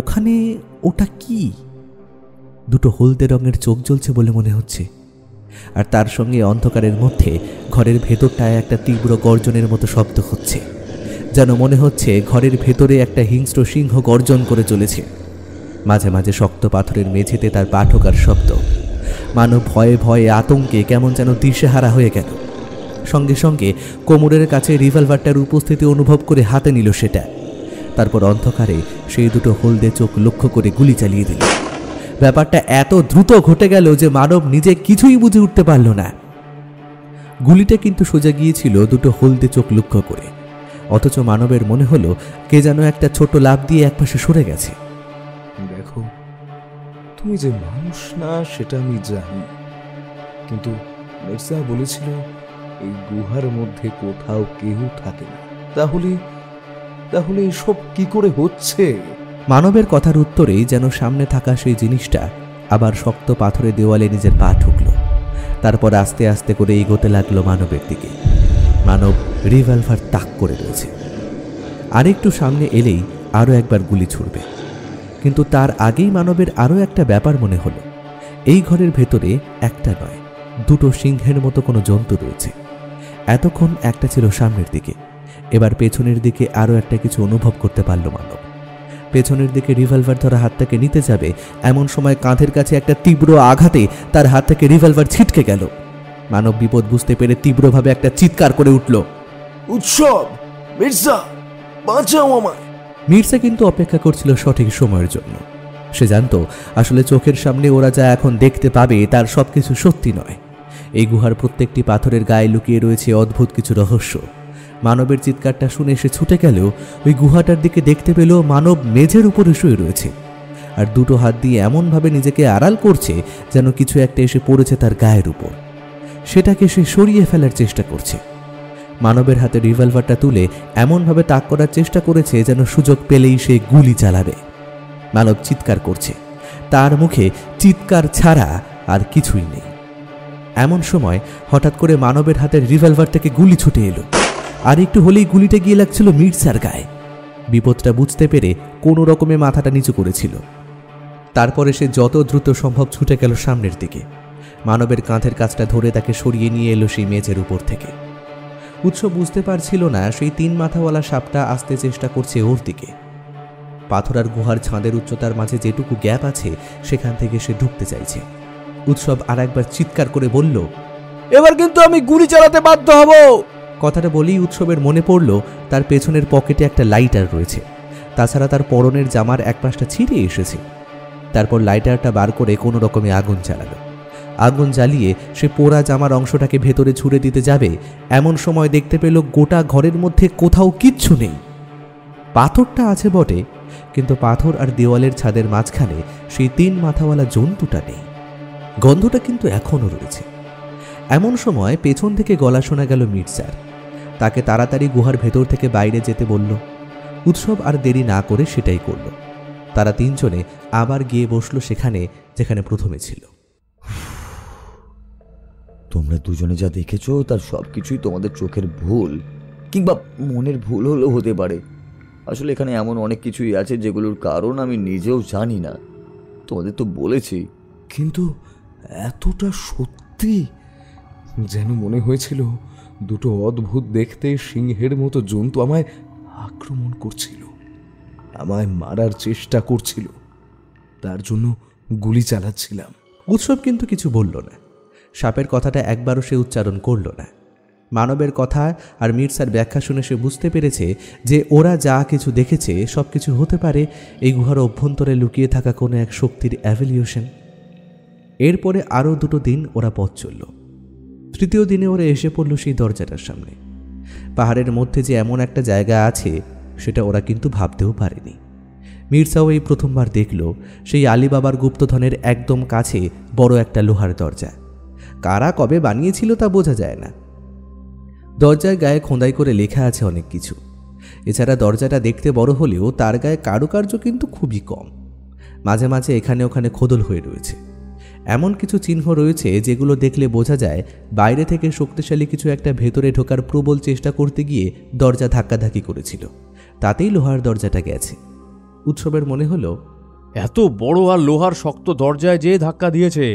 ওখানে ওটা কি? দুটো হলদে রঙের চোখ জ্বলছে বলে মনে হচ্ছে, আর তার সঙ্গে অন্ধকারের মধ্যে ঘরের ভেতরটায় একটা তীব্র গর্জনের মতো শব্দ হচ্ছে, যেন মনে হচ্ছে ঘরের ভেতরে একটা হিংস্র সিংহ গর্জন করে চলেছে। মাঝে মাঝে শক্ত পাথরের মেঝেতে তার পা ঠোকার শব্দ। মানব ভয়ে ভয়ে আতঙ্কে কেমন যেন দিশেহারা হয়ে গেল। সঙ্গে সঙ্গে কোমরের কাছে রিভলভারটার উপস্থিতি অনুভব করে হাতে নিল সেটা। তারপর অন্ধকারে সেই দুটো হলদে চোখ লক্ষ্য করে গুলি চালিয়ে দিল। ব্যাপারটা এত দ্রুত ঘটে গেল যে মানব নিজে কিছুই বুঝে উঠতে পারল না। গুলিটা কিন্তু সোজা গিয়েছিল দুটো হলদে চোখ লক্ষ্য করে, অথচ মানবের মনে হলো কে যেন একটা ছোট লাফ দিয়ে একপাশে সরে গেছে। দেখো, তুমি যে মানুষ না সেটা আমি জানি, কিন্তু মির্জা বলেছিল এই গুহার মধ্যে কোথাও কেউ থাকে না। তাহলে এসব কি করে হচ্ছে? মানবের কথার উত্তরেই যেন সামনে থাকা সেই জিনিসটা আবার শক্ত পাথরের দেওয়ালে নিজের পা ঠুকল। তারপর আস্তে আস্তে করে এগোতে লাগলো মানবের দিকে। মানব রিভলভার তাক করে রয়েছে। আরেকটু সামনে এলেই আরও একবার গুলি ছুড়বে, কিন্তু তার আগেই মানবের আরও একটা ব্যাপার মনে হলো। এই ঘরের ভেতরে একটা নয়, দুটো সিংহের মতো কোনো জন্তু রয়েছে। এতক্ষণ একটা ছিল সামনের দিকে, এবার পেছনের দিকে আরও একটা কিছু অনুভব করতে পারল মানব। পেছনের দিকে রিভলভার ধরা হাতটাকে নিতে যাবে, এমন সময় কাঁধের কাছে একটা তীব্র আঘাতে তার হাত থেকে রিভলভার ছিটকে গেল। মানব বিপদ বুঝতে পেরে তীব্রভাবে একটা চিৎকার করে উঠল, উৎসব, মির্জা, বাঁচাও আমায়। মির্জা কিন্তু অপেক্ষা করছিল সঠিক সময়ের জন্য। সে জানত আসলে চোখের সামনে ওরা যা এখন দেখতে পাবে তার সবকিছু সত্যি নয়। এই গুহার প্রত্যেকটি পাথরের গায়ে লুকিয়ে রয়েছে অদ্ভুত কিছু রহস্য। মানবের চিৎকারটা শুনে সে ছুটে গেলেও ওই গুহাটার দিকে দেখতে পেল মানব মেঝের উপরে শুয়ে রয়েছে, আর দুটো হাত দিয়ে এমনভাবে নিজেকে আড়াল করছে যেন কিছু একটা এসে পড়েছে তার গায়ের উপর। সেটাকে সে সরিয়ে ফেলার চেষ্টা করছে। মানবের হাতে রিভলভারটা তুলে এমনভাবে তাক করার চেষ্টা করেছে যেন সুযোগ পেলেই সে গুলি চালাবে। মানব চিৎকার করছে, তার মুখে চিৎকার ছাড়া আর কিছুই নেই। এমন সময় হঠাৎ করে মানবের হাতের রিভলভার থেকে গুলি ছুটে এলো, আর একটু হলেই গুলিটা গিয়ে লাগছিল মির্জার গায়ে। বিপদটা বুঝতে পেরে কোনো রকমে মাথাটা নিচু করেছিল। তারপরে সে যত দ্রুত সম্ভব ছুটে গেল সামনের দিকে। মানবের কাঁধের কাছটা ধরে তাকে সরিয়ে নিয়ে এলো সেই মেঝের উপর থেকে। উৎসব বুঝতে পারছিল না সেই 3 মাথাওয়ালা সাপটা আসতে চেষ্টা করছে ওর দিকে। পাথর আর গুহার ছাদের উচ্চতার মাঝে যেটুকু গ্যাপ আছে সেখান থেকে সে ঢুকতে চাইছে। উৎসব আর একবার চিৎকার করে বলল, এবার কিন্তু আমি গুলি চালাতে বাধ্য হব। কথাটা বলেই উৎসবের মনে পড়ল তার পেছনের পকেটে একটা লাইটার রয়েছে। তাছাড়া তার পরনের জামার এক পাশটা ছিঁড়ে এসেছে। তারপর লাইটারটা বার করে কোনো রকমে আগুন জ্বালালো। আগুন জ্বালিয়ে সে পোড়া জামার অংশটাকে ভেতরে ছুঁড়ে দিতে যাবে, এমন সময় দেখতে পেল গোটা ঘরের মধ্যে কোথাও কিচ্ছু নেই। পাথরটা আছে বটে, কিন্তু পাথর আর দেওয়ালের ছাদের মাঝখানে সেই 3 মাথাওয়ালা জন্তুটা নেই। গন্ধটা কিন্তু এখনও রয়েছে। এমন সময় পেছন থেকে গলা শোনা গেল মির্জার। তাকে তাড়াতাড়ি গুহার ভেতর থেকে বাইরে যেতে বলল। উৎসব আর দেরি না করে সেটাই করল। তারা 3 জনে আবার গিয়ে বসলো সেখানে যেখানে প্রথমে ছিল। তোমরা দুজনে যা দেখেছো তার সবকিছুই তোমাদের চোখের ভুল কিংবা মনের ভুল হলেও হতে পারে। আসলে এখানে এমন অনেক কিছুই আছে যেগুলোর কারণ আমি নিজেও জানি না। তোমাদের তো বলেছি, কিন্তু এতটা সত্যি যেন মনে হয়েছিল দুটো অদ্ভুত দেখতে সিংহের মতো জন্তু আমায় আক্রমণ করছিল। আমায় মারার চেষ্টা করছিল, তার জন্য গুলি চালাচ্ছিলাম। উৎসব কিন্তু কিছু বলল না। সাপের কথাটা একবারও সে উচ্চারণ করল না। মানবের কথা আর মির্জার ব্যাখ্যা শুনে সে বুঝতে পেরেছে যে ওরা যা কিছু দেখেছে সব কিছু হতে পারে এই গুহার অভ্যন্তরে লুকিয়ে থাকা কোনো এক শক্তির অ্যাভলিউশন। এরপরে আরও 2 দিন ওরা পথ চলল। 3য় দিনে ওরা এসে পড়ল সেই দরজাটার সামনে। পাহাড়ের মধ্যে যে এমন একটা জায়গা আছে সেটা ওরা কিন্তু ভাবতেও পারেনি। মির্জাও এই প্রথমবার দেখল সেই আলীবাবার গুপ্তধনের একদম কাছে বড় একটা লোহার দরজা। কারা কবে বানিয়েছিল তা বোঝা যায় না। দরজার গায়ে খোদাই করে লেখা আছে অনেক কিছু। এছাড়া দরজাটা দেখতে বড় হলেও তার গায়ে কারুকার্য কিন্তু খুবই কম। মাঝে মাঝে এখানে ওখানে খোদল হয়ে রয়েছে। এমন কিছু চিহ্ন রয়েছে যেগুলো দেখলে বোঝা যায় বাইরে থেকে শক্তিশালী কিছু একটা ভেতরে ঢোকার প্রবল চেষ্টা করতে গিয়ে দরজা ধাক্কাধাক্কি করেছিল, তাতেই লোহার দরজাটা গেছে। উৎসবের মনে হলো, এত বড় আর লোহার শক্ত দরজায় যে ধাক্কা দিয়েছে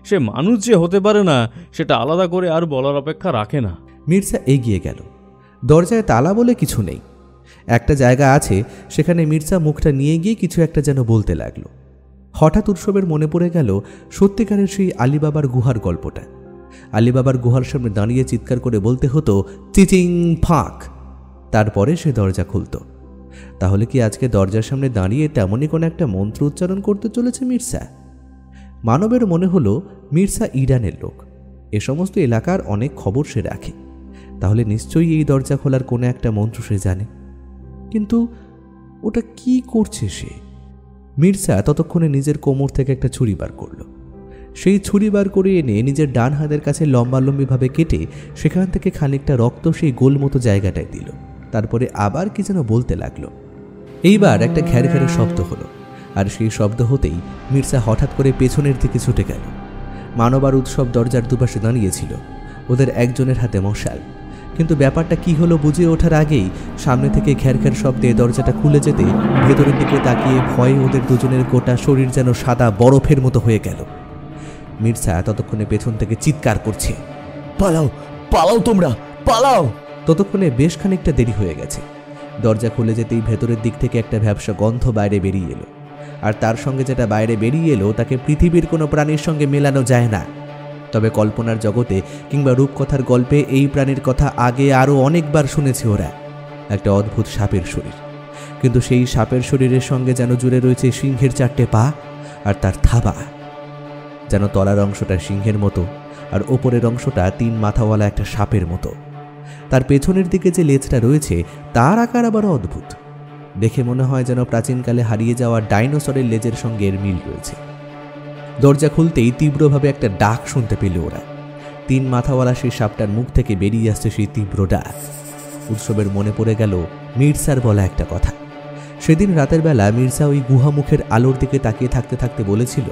সে মানুষ যে হতে পারে না সেটা আলাদা করে আর বলার অপেক্ষা রাখে না। মির্জা এগিয়ে গেল। দরজায় তালা বলে কিছু নেই। একটা জায়গা আছে, সেখানে মির্জা মুখটা নিয়ে গিয়ে কিছু একটা যেন বলতে লাগলো। হঠাৎ উৎসবের মনে পড়ে গেল সত্যিকারের সেই আলীবাবার গুহার গল্পটা। আলীবাবার গুহার সামনে দাঁড়িয়ে চিৎকার করে বলতে হতো, চিচিং ফাঁক। তারপরে সে দরজা খুলত। তাহলে কি আজকে দরজার সামনে দাঁড়িয়ে তেমনই কোনো একটা মন্ত্র উচ্চারণ করতে চলেছে মির্জা? মানবের মনে হলো মির্জা ইরানের লোক, এ সমস্ত এলাকার অনেক খবর সে রাখে, তাহলে নিশ্চয়ই এই দরজা খোলার কোনো একটা মন্ত্র সে জানে। কিন্তু ওটা কি করছে সে? মির্জা ততক্ষণে নিজের কোমর থেকে একটা ছুরি বার করল। সেই ছুরি বার করে এনে নিজের ডান হাতের কাছে লম্বালম্বিভাবে কেটে সেখান থেকে খানিকটা রক্ত সেই গোল মতো জায়গাটায় দিল। তারপরে আবার কি যেন বলতে লাগলো। এইবার একটা ঘ্যার ঘ্যারে শব্দ হলো, আর সেই শব্দ হতেই মির্জা হঠাৎ করে পেছনের দিকে ছুটে গেল। মানব আর উৎসব দরজার দুপাশে দাঁড়িয়েছিল, ওদের একজনের হাতে মশাল। কিন্তু ব্যাপারটা কি হলো বুঝে ওঠার আগেই সামনে থেকে ঘ্যার ঘ্যার শব্দে দরজাটা খুলে যেতে ভেতরের দিকে তাকিয়ে ভয়ে ওদের দুজনের গোটা শরীর যেন সাদা বরফের মতো হয়ে গেল। মির্জা ততক্ষণে পেছন থেকে চিৎকার করছে, পালাও পালাও, তোমরা পালাও। ততক্ষণে বেশ খানিকটা দেরি হয়ে গেছে। দরজা খুলে যেতেই ভেতরের দিক থেকে একটা ভ্যাপসা গন্ধ বাইরে বেরিয়ে এলো, আর তার সঙ্গে যেটা বাইরে বেরিয়ে এলো তাকে পৃথিবীর কোনো প্রাণীর সঙ্গে মেলানো যায় না। তবে কল্পনার জগতে কিংবা রূপকথার গল্পে এই প্রাণীর কথা আগে আরও অনেকবার শুনেছে ওরা। একটা অদ্ভুত সাপের শরীর, কিন্তু সেই সাপের শরীরের সঙ্গে যেন জুড়ে রয়েছে সিংহের 4টে পা, আর তার থাবা। যেন তলার অংশটা সিংহের মতো আর ওপরের অংশটা 3 মাথাওয়ালা একটা সাপের মতো। তার পেছনের দিকে যে লেজটা রয়েছে তার আকার আবার অদ্ভুত। দেখে মনে হয় যেন প্রাচীনকালে হারিয়ে যাওয়া ডাইনোসরের লেজের সঙ্গে এর মিল রয়েছে। দরজা খুলতেই তীব্রভাবে একটা ডাক শুনতে পেল ওরা। 3 মাথাওয়ালা সেই সাপটার মুখ থেকে বেরিয়ে আসছে সেই তীব্র ডাক। উৎসবের মনে পড়ে গেল মির্জার বলা একটা কথা। সেদিন রাতের বেলা মির্জা ওই গুহামুখের আলোর দিকে তাকিয়ে থাকতে থাকতে বলেছিল,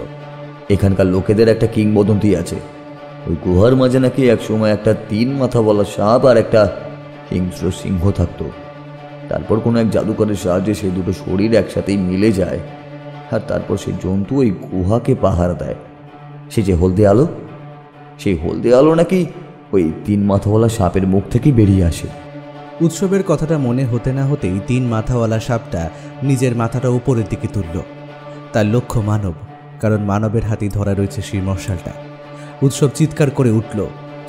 এখানকার লোকেদের একটা কিংবদন্তি আছে, ওই গুহার মাঝে নাকি একসময় একটা 3 মাথাওয়ালা সাপ আর একটা হিংস্র সিংহ থাকতো। তারপর কোনো এক জাদুকরের সাহায্যে সেই দুটো শরীর একসাথেই মিলে যায়, আর তারপর সেই জন্তু ওই গুহাকে পাহারা দেয়। সে যে হলদে আলো, সেই হলদে আলো নাকি ওই 3 মাথাওয়ালা সাপের মুখ থেকে বেরিয়ে আসে। উৎসবের কথাটা মনে হতে না হতেই 3 মাথাওয়ালা সাপটা নিজের মাথাটা উপরের দিকে তুলল। তার লক্ষ্য মানব, কারণ মানবের হাতেই ধরা রয়েছে সেই মশালটা। উৎসব চিৎকার করে উঠল,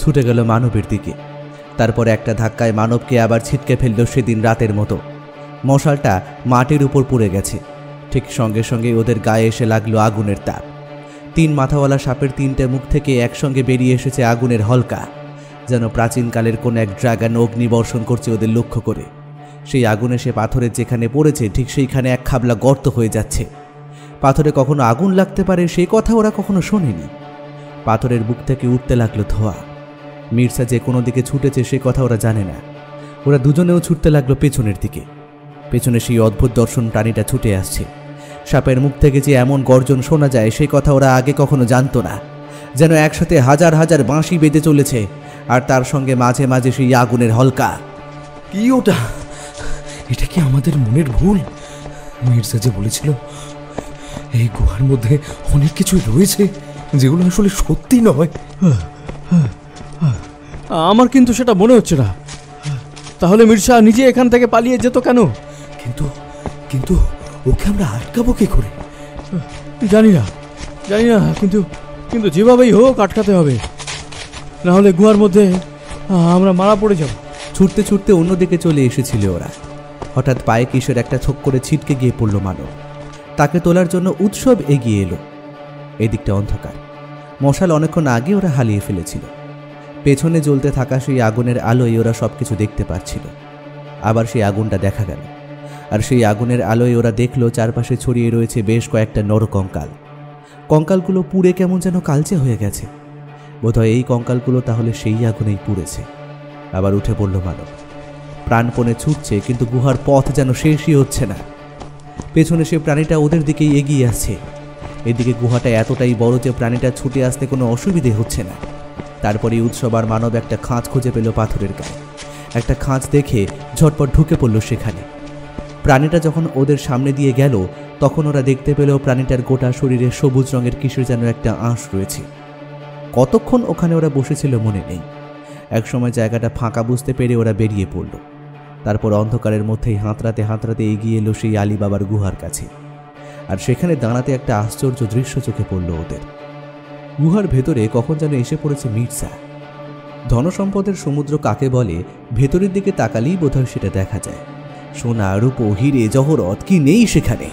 ছুটে গেল মানবের দিকে। তারপর একটা ধাক্কায় মানবকে আবার ছিটকে ফেলল সেদিন রাতের মতো। মশালটা মাটির উপর পড়ে গেছে। ঠিক সঙ্গে সঙ্গে ওদের গায়ে এসে লাগলো আগুনের তাপ। 3 মাথাওয়ালা সাপের 3টে মুখ থেকে একসঙ্গে বেরিয়ে এসেছে আগুনের হলকা, যেন প্রাচীনকালের কোন এক ড্রাগন অগ্নিবর্ষণ করছে ওদের লক্ষ্য করে। সেই আগুন এসে পাথরের যেখানে পড়েছে ঠিক সেইখানে এক খাবলা গর্ত হয়ে যাচ্ছে। পাথরে কখনো আগুন লাগতে পারে সেই কথা ওরা কখনো শোনেনি। পাথরের বুক থেকে উঠতে লাগলো ধোঁয়া। মির্জা যে কোনো দিকে ছুটেছে সে কথা ওরা জানে না। ওরা দুজনেও ছুটতে লাগলো পেছনের দিকে। পেছনে সেই অদ্ভুত দর্শন প্রাণীটা ছুটে আসছে। সাপের মুখ থেকে যে এমন গর্জন শোনা যায় সেই কথা ওরা আগে কখনো জানতো না। যেন একসাথে হাজার হাজার বাঁশি বেঁধে চলেছে, আর তার সঙ্গে মাঝে মাঝে সেই আগুনের হলকা। কি ওটা? এটা কি আমাদের মনের ভুল? মির্জা যে বলেছিল এই গুহার মধ্যে অনেক কিছু রয়েছে যেগুলো আসলে সত্যি নয়। আমার কিন্তু সেটা মনে হচ্ছে না। তাহলে মির্জা নিজে এখান থেকে পালিয়ে যেত কেন? কিন্তু কিন্তু ওকে আমরা আটকাবো কি করে? জানি না, কিন্তু কিন্তু যেভাবেই হোক আটকাতে হবে, না হলে গুহার মধ্যে আমরা মারা পড়ে যাব। ছুটতে ছুটতে অন্যদিকে চলে এসেছিল ওরা। হঠাৎ পায়ে কিসের একটা ছোক করে ছিটকে গিয়ে পড়ল মানব। তাকে তোলার জন্য উৎসব এগিয়ে এলো। এদিকটা অন্ধকার, মশাল অনেকক্ষণ আগে ওরা হারিয়ে ফেলেছিল। পেছনে জ্বলতে থাকা সেই আগুনের আলোয় ওরা সবকিছু দেখতে পাচ্ছিল। আবার সেই আগুনটা দেখা গেল, আর সেই আগুনের আলোয় ওরা দেখলো চারপাশে ছড়িয়ে রয়েছে বেশ কয়েকটা নরকঙ্কাল। কঙ্কালগুলো পুড়ে কেমন যেন কালচে হয়ে গেছে। বোধহয় এই কঙ্কালগুলো তাহলে সেই আগুনেই পুড়েছে। আবার উঠে পড়ল মানব। প্রাণপণে ছুটছে, কিন্তু গুহার পথ যেন শেষই হচ্ছে না। পেছনে সে প্রাণীটা ওদের দিকেই এগিয়ে আসছে। এদিকে গুহাটা এতটাই বড় যে প্রাণীটা ছুটে আসতে কোনো অসুবিধে হচ্ছে না। তারপরে উৎসব আর মানব একটা খাঁজ খুঁজে পেল পাথরের গায়ে। একটা খাঁজ দেখে ঝটপট ঢুকে পড়ল সেখানে। প্রাণীটা যখন ওদের সামনে দিয়ে গেল, তখন ওরা দেখতে পেল প্রাণীটার গোটা শরীরে সবুজ রঙের কিসের যেন একটা আঁশ রয়েছে। কতক্ষণ ওখানে ওরা বসেছিল মনে নেই। একসময় জায়গাটা ফাঁকা বুঝতে পেরে ওরা বেরিয়ে পড়ল। তারপর অন্ধকারের মধ্যেই হাতড়াতে হাতড়াতে এগিয়ে এলো সেই আলী বাবার গুহার কাছে। আর সেখানে দাঁড়াতে একটা আশ্চর্য দৃশ্য চোখে পড়ল ওদের। গুহার ভেতরে কখন যেন এসে পড়েছে মির্জা। ধনসম্পদের সমুদ্র কাকে বলে, ভেতরের দিকে তাকালেই বোধহয় সেটা দেখা যায়। সোনা, রূপো, হিরে, জহরত কি নেই সেখানে।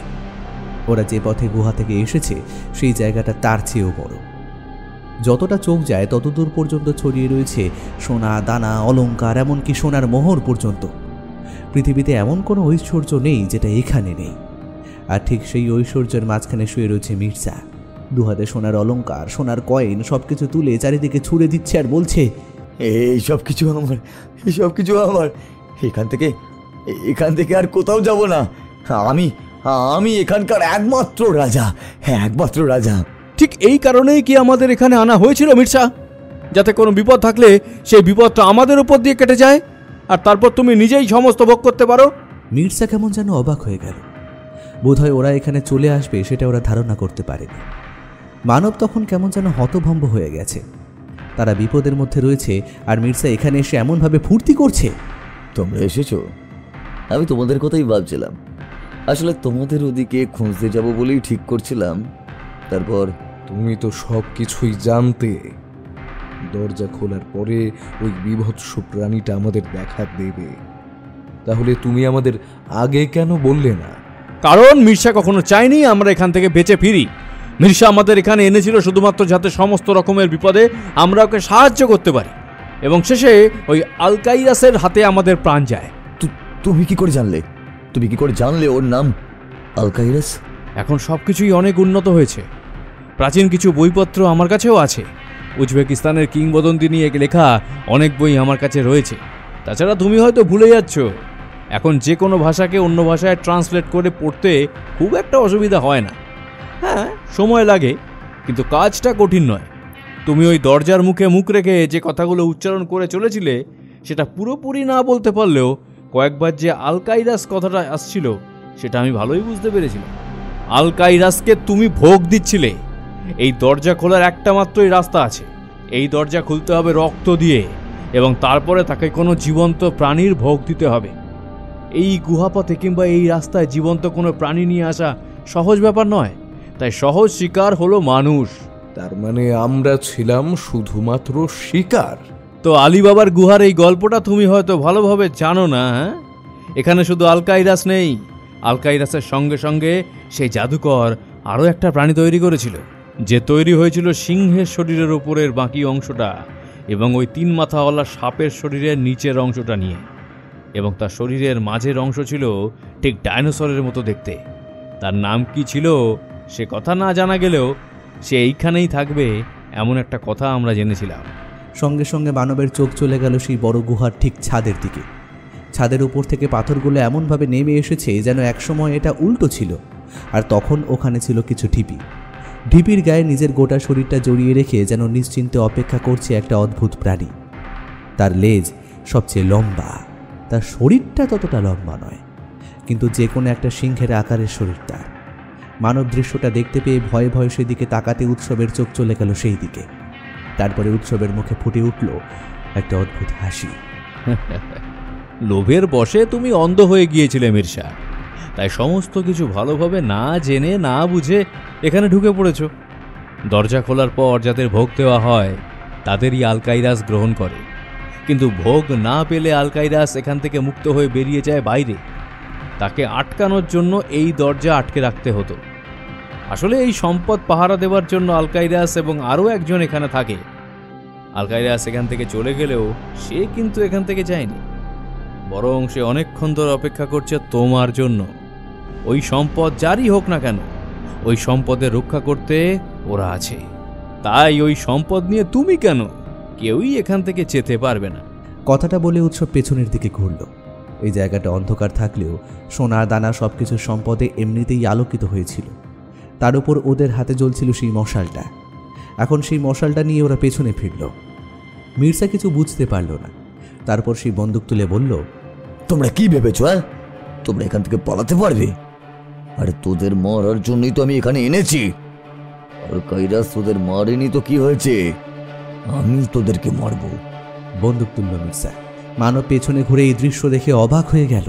ওরা যে পথে গুহা থেকে এসেছে সেই জায়গাটা তার চেয়েও বড়। যতটা চোখ যায় ততদূর পর্যন্ত ছড়িয়ে রয়েছে সোনা, দানা, অলংকার, এমনকি সোনার মোহর পর্যন্ত। পৃথিবীতে এমন কোনো ঐশ্বর্য নেই যেটা এখানে নেই। আর ঠিক সেই ঐশ্বর্যের মাঝখানে শুয়ে রয়েছে মির্জা। দুহাতে সোনার অলংকার, সোনার কয়েন সবকিছু তুলে চারিদিকে ছুড়ে দিচ্ছে আর বলছে, এই সব কিছু আমার, এই সব কিছু আমার। এখান থেকে আর কোথাও যাব না। আমি এখানকার একমাত্র রাজা, একমাত্র রাজা। ঠিক এই কারণেই কি আমাদের এখানে আনা হয়েছিল মির্জা, যাতে কোনো বিপদ থাকলে সেই বিপদটা আমাদের উপর দিয়ে কেটে যায়, আর তারপর তুমি নিজেই সমস্ত ভোগ করতে পারো। মির্জা কেমন যেন অবাক হয়ে গেল। বোধহয় ওরা এখানে চলে আসবে সেটা ওরা ধারণা করতে পারেনি। মানব তখন কেমন যেন হতভম্ব হয়ে গেছে। তারা বিপদের মধ্যে রয়েছে, আর মির্জা এখানে এসে এমনভাবে ফুর্তি করছে। তোমরা এসেছো? আমি তোমাদের কথাই ভাবছিলাম। আসলে তোমাদের ওদিকে খুঁজতে যাব বলেই ঠিক করছিলাম। তারপর তুমি তো সব কিছুই জানতে। দরজা খোলার পরে ওই বিভৎস প্রাণীটা আমাদের দেখা দেবে, তাহলে তুমি আমাদের আগে কেন বললে না? কারণ মির্জা কখনো চাইনি আমরা এখান থেকে বেঁচে ফিরি। মির্জা আমাদের এখানে এনেছিল শুধুমাত্র যাতে সমস্ত রকমের বিপদে আমরা ওকে সাহায্য করতে পারি, এবং শেষে ওই আলকাইরাসের হাতে আমাদের প্রাণ যায়। তুমি কি করে জানলে ওর নাম আলকাইরাস? এখন সবকিছুই অনেক উন্নত হয়েছে। প্রাচীন কিছু বইপত্র আমার কাছেও আছে। উজবেকিস্তানের কিংবদন্তি নিয়ে লেখা অনেক বই আমার কাছে রয়েছে। তাছাড়া তুমি হয়তো ভুলে যাচ্ছ, এখন যে কোনো ভাষাকে অন্য ভাষায় ট্রান্সলেট করে পড়তে খুব একটা অসুবিধা হয় না। হ্যাঁ, সময় লাগে, কিন্তু কাজটা কঠিন নয়। তুমি ওই দরজার মুখে মুখ রেখে যে কথাগুলো উচ্চারণ করে চলেছিলে, সেটা পুরোপুরি না বলতে পারলেও কয়েকবার যে আলকাইরাস কথাটা আসছিল সেটা আমি ভালোই বুঝতে পেরেছিলাম। আলকাইরাসকে তুমি ভোগ দিচ্ছিলে। এই দরজা খোলার একটা মাত্রই রাস্তা আছে। এই দরজা খুলতে হবে রক্ত দিয়ে, এবং তারপরে তাকে কোনো জীবন্ত প্রাণীর ভোগ দিতে হবে। এই গুহাপথে কিংবা এই রাস্তায় জীবন্ত কোনো প্রাণী নিয়ে আসা সহজ ব্যাপার নয়, তাই সহজ শিকার হলো মানুষ। তার মানে আমরা ছিলাম শুধুমাত্র শিকার? তো আলীবাবার গুহার এই গল্পটা তুমি হয়তো ভালোভাবে জানো না। হ্যাঁ, এখানে শুধু আলকাইরাস নেই, আলকাইরাসের সঙ্গে সঙ্গে সেই জাদুকর আরও একটা প্রাণী তৈরি করেছিল, যে তৈরি হয়েছিল সিংহের শরীরের ওপরের বাকি অংশটা এবং ওই 3 মাথাওয়ালা সাপের শরীরের নিচের অংশটা নিয়ে, এবং তার শরীরের মাঝের অংশ ছিল ঠিক ডাইনোসরের মতো দেখতে। তার নাম কি ছিল সে কথা না জানা গেলেও সে এইখানেই থাকবে এমন একটা কথা আমরা জেনেছিলাম। সঙ্গে সঙ্গে মানবের চোখ চলে গেল সেই বড় গুহার ঠিক ছাদের দিকে। ছাদের উপর থেকে পাথরগুলো এমনভাবে নেমে এসেছে যেন একসময় এটা উল্টো ছিল, আর তখন ওখানে ছিল কিছু ঢিপি। ঢিপির গায়ে নিজের গোটা শরীরটা জড়িয়ে রেখে যেন নিশ্চিন্তে অপেক্ষা করছে একটা অদ্ভুত প্রাণী। তার লেজ সবচেয়ে লম্বা, তার শরীরটা ততটা লম্বা নয়, কিন্তু যে কোনো একটা সিংহের আকারের শরীর তার। মানব দৃশ্যটা দেখতে পেয়ে ভয়ে ভয়ে সেদিকে তাকাতে উৎসবের চোখ চলে গেল সেই দিকে। তারপরে উৎসবের মুখে ফুটে উঠল একটা অদ্ভুত হাসি। লোভের বশে তুমি অন্ধ হয়ে গিয়েছিলে মির্জা। তাই সমস্ত কিছু ভালোভাবে না জেনে না বুঝে এখানে ঢুকে পড়েছ। দরজা খোলার পর যাদের ভোগ দেওয়া হয় তাদেরই আলকাইরাস গ্রহণ করে, কিন্তু ভোগ না পেলে আলকাইরাস এখান থেকে মুক্ত হয়ে বেরিয়ে যায় বাইরে। তাকে আটকানোর জন্য এই দরজা আটকে রাখতে হতো। আসলে এই সম্পদ পাহারা দেওয়ার জন্য আলকাইরাস এবং আরও একজন এখানে থাকে। আলকাইরাস এখান থেকে চলে গেলেও সে কিন্তু এখান থেকে যায়নি, বরং সে অনেকক্ষণ ধরে অপেক্ষা করছে তোমার জন্য। ওই সম্পদ যারই হোক না কেন, ওই সম্পদের রক্ষা করতে ওরা আছে। তাই ওই সম্পদ নিয়ে তুমি কেন, কেউই এখান থেকে যেতে পারবে না। কথাটা বলে উৎসব পেছনের দিকে ঘুরল। এই জায়গাটা অন্ধকার থাকলেও সোনা দানা সবকিছু সম্পদে এমনিতেই আলোকিত হয়েছিল। তার উপর ওদের হাতে জ্বলছিল সেই মশালটা। এখন সেই মশালটা নিয়ে ওরা পেছনে ফিরল। মির্জা কিছু বুঝতে পারল না। তারপর সেই বন্দুক তুলে বলল, তোমরা কি ভেবেছো? তোমরা এখান থেকে পালাতে পারবে? আরে তোদের মারার জন্যই তো আমি এখানে এনেছি। আর কাইরাস তোদের মারেনি তো কি হয়েছে? আমি তোদেরকে মারবো। বন্দুক তুলল মির্জা। মানব পেছনে ঘুরে এই দৃশ্য দেখে অবাক হয়ে গেল।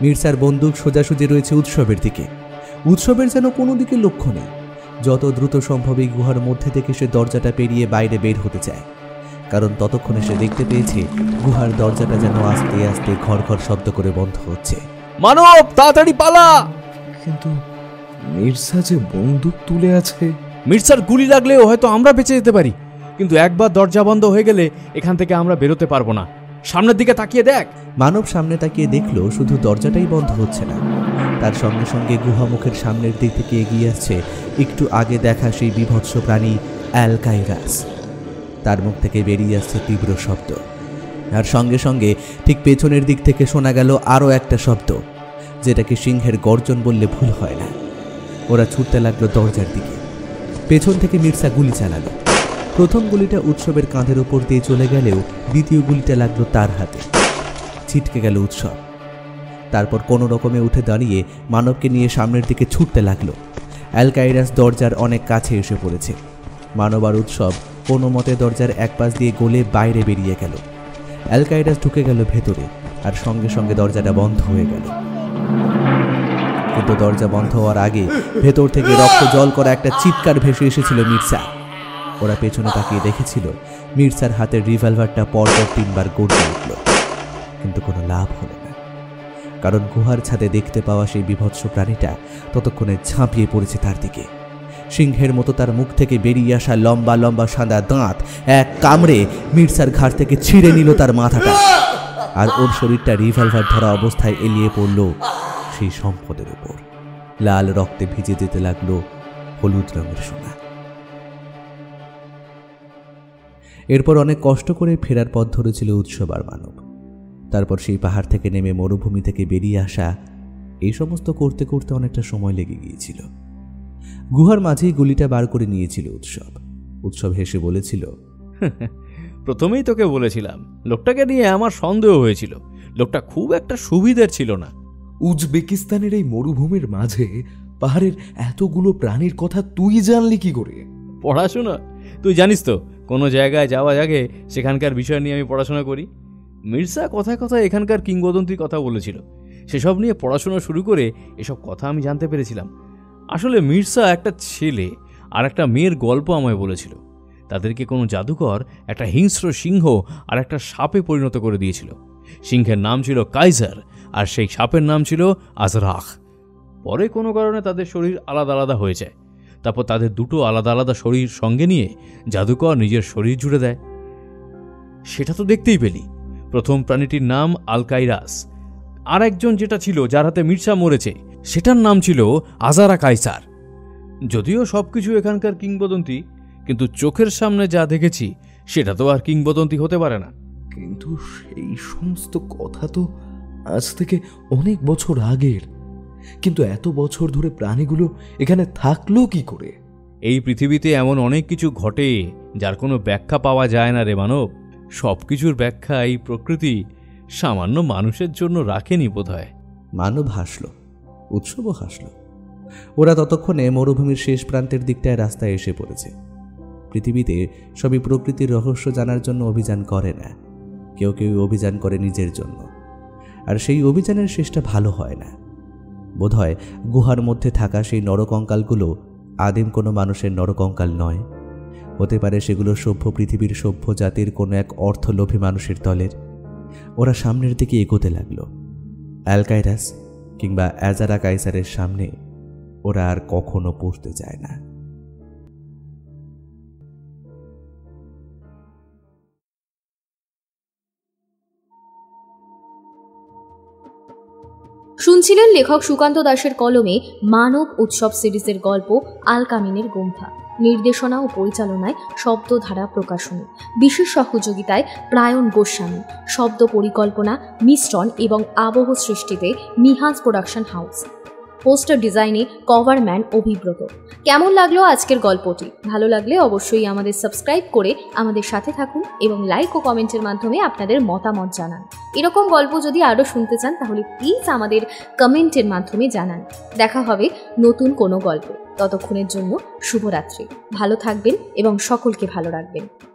মির্জার বন্দুক সোজাসুজি রয়েছে উৎসবের দিকে। উৎসবের যেন কোনো দিকে লক্ষ্য নেই। যত দ্রুত সম্ভব এই গুহার মধ্যে থেকে সে দরজাটা পেরিয়ে বাইরে বের হতে চায়, কারণ ততক্ষণে সে দেখতে পেয়েছে গুহার দরজাটা যেন আস্তে আস্তে ঘর শব্দ করে বন্ধ হচ্ছে। মানব, তাড়াতাড়ি পালা! কিন্তু মির্জা যে বন্দুক তুলে আছে। মির্জার গুলি লাগলেও হয়তো আমরা বেঁচে যেতে পারি, কিন্তু একবার দরজা বন্ধ হয়ে গেলে এখান থেকে আমরা বেরোতে পারবো না। সামনের দিকে তাকিয়ে দেখ। মানব সামনে তাকিয়ে দেখল শুধু দরজাটাই বন্ধ হচ্ছে না, তার সঙ্গে সঙ্গে গুহামুখের সামনের দিক থেকে এগিয়ে আসছে একটু আগে দেখা সেই বিভৎস প্রাণী আলকাইরাস। তার মুখ থেকে বেরিয়ে আসছে তীব্র শব্দ, আর সঙ্গে সঙ্গে ঠিক পেছনের দিক থেকে শোনা গেল আরও একটা শব্দ, যেটাকে সিংহের গর্জন বললে ভুল হয় না। ওরা ছুটতে লাগলো দরজার দিকে। পেছন থেকে মির্জা গুলি চালালো। প্রথম গুলিটা উৎসবের কাঁধের উপর দিয়ে চলে গেলেও দ্বিতীয় গুলিটা লাগলো তার হাতে। ছিটকে গেল উৎসব। তারপর কোনো রকমে উঠে দাঁড়িয়ে মানবকে নিয়ে সামনের দিকে ছুটতে লাগলো। আলকাইরাস দরজার অনেক কাছে এসে পড়েছে। মানব আর উৎসব কোনো মতে দরজার এক পাশ দিয়ে গলে বাইরে বেরিয়ে গেল। আলকাইরাস ঢুকে গেল ভেতরে, আর সঙ্গে সঙ্গে দরজাটা বন্ধ হয়ে গেল। কিন্তু দরজা বন্ধ হওয়ার আগে ভেতর থেকে রক্ত জল করা একটা চিৎকার ভেসে এসেছিল মির্জা। ওরা পেছনে তাকিয়ে দেখেছিল মির্জার হাতের রিভলভারটা পরপর 3 বার গড়িয়ে উঠল, কিন্তু কোনো লাভ হলো না, কারণ গুহার ছাদে দেখতে পাওয়া সেই বিভৎস প্রাণীটা ততক্ষণে ঝাঁপিয়ে পড়েছে তার দিকে। সিংহের মতো তার মুখ থেকে বেরিয়ে আসা লম্বা লম্বা সাদা দাঁত এক কামড়ে মির্জার ঘাড় থেকে ছিঁড়ে নিল তার মাথাটা, আর ওর শরীরটা রিভলভার ধরা অবস্থায় এলিয়ে পড়ল সেই সম্পদের উপর। লাল রক্তে ভিজে যেতে লাগলো হলুদ রঙের সোনা। এরপর অনেক কষ্ট করে ফেরার পথ ধরেছিল উৎসব আর মানব। তারপর সেই পাহাড় থেকে নেমে মরুভূমি থেকে বেরিয়ে আসা, এই সমস্ত করতে করতে অনেকটা সময় লেগে গিয়েছিল। গুহার মাঝেই গুলিটা বার করে নিয়েছিল উৎসব হেসে বলেছিল, প্রথমেই তোকে বলেছিলাম, লোকটাকে নিয়ে আমার সন্দেহ হয়েছিল। লোকটা খুব একটা সুবিধের ছিল না। উজবেকিস্তানের এই মরুভূমির মাঝে পাহাড়ের এতগুলো প্রাণীর কথা তুই জানলি কি করে? পড়াশোনা, তুই জানিস তো কোনো জায়গায় যাওয়ার আগে সেখানকার বিষয় নিয়ে আমি পড়াশোনা করি। মির্জা কথায় কথায় এখানকার কিংবদন্তির কথা বলেছিল, সেসব নিয়ে পড়াশোনা শুরু করে এসব কথা আমি জানতে পেরেছিলাম। আসলে মির্জা একটা ছেলে আর একটা মেয়ের গল্প আমায় বলেছিল। তাদেরকে কোনো জাদুকর একটা হিংস্র সিংহ আর একটা সাপে পরিণত করে দিয়েছিল। সিংহের নাম ছিল কাইজার, আর সেই সাপের নাম ছিল আজরাখ। পরে কোনো কারণে তাদের শরীর আলাদা আলাদা হয়ে যায়। তারপর তাদের দুটো আলাদা আলাদা শরীর সঙ্গে নিয়ে জাদুকর নিজের শরীর জুড়ে দেয়। সেটা তো দেখতেই পেলি। প্রথম প্রাণীটির নাম আলকাইরাস, আর একজন যেটা ছিল যার হাতে মির্জা মরেছে সেটার নাম ছিল আজারা কাইসার। যদিও সবকিছু এখানকার কিংবদন্তি, কিন্তু চোখের সামনে যা দেখেছি সেটা তো আর কিংবদন্তি হতে পারে না। কিন্তু সেই সমস্ত কথা তো আজ থেকে অনেক বছর আগের। কিন্তু এত বছর ধরে প্রাণীগুলো এখানে থাকলো কি করে? এই পৃথিবীতে এমন অনেক কিছু ঘটে যার কোনো ব্যাখ্যা পাওয়া যায় না রে মানব। সব কিছুর ব্যাখ্যা এই প্রকৃতি সামান্য মানুষের জন্য রাখেনি বোধহয়। মানব হাসল, উৎসবও হাসল। ওরা ততক্ষণে মরুভূমির শেষ প্রান্তের দিকটায় রাস্তায় এসে পড়েছে। পৃথিবীতে সবই প্রকৃতির রহস্য জানার জন্য অভিযান করে না, কেউ কেউ অভিযান করে নিজের জন্য, আর সেই অভিযানের শেষটা ভালো হয় না। বোধহয় গুহার মধ্যে থাকা সেই নরকঙ্কালগুলো আদিম কোনো মানুষের নরকঙ্কাল নয়, হতে পারে সেগুলো সভ্য পৃথিবীর সভ্য জাতির কোনো এক অর্থলোভী মানুষের দলের। ওরা সামনের দিকে এগোতে লাগলো। অ্যালকাইরাস কিংবা অ্যাজারা কাইসারের সামনে ওরা আর কখনো পড়তে যায় না। শুনছিলেন লেখক সুকান্ত দাসের কলমে মানব উৎসব সিরিজের গল্প আল-কামিনের গুম্ফা। নির্দেশনা ও পরিচালনায় শব্দধারা প্রকাশনী, বিশেষ সহযোগিতায় প্রায়ণ গোস্বামী, শব্দ পরিকল্পনা, মিশ্রণ এবং আবহ সৃষ্টিতে মিহাজ প্রোডাকশন হাউস, পোস্টার ডিজাইনে কভারম্যান অভিব্রত। কেমন লাগলো আজকের গল্পটি? ভালো লাগলে অবশ্যই আমাদের সাবস্ক্রাইব করে আমাদের সাথে থাকুন এবং লাইক ও কমেন্টের মাধ্যমে আপনাদের মতামত জানান। এরকম গল্প যদি আরও শুনতে চান তাহলে প্লিজ আমাদের কমেন্টের মাধ্যমে জানান। দেখা হবে নতুন কোনো গল্পে। ততক্ষণের জন্য শুভরাত্রি। ভালো থাকবেন এবং সকলকে ভালো রাখবেন।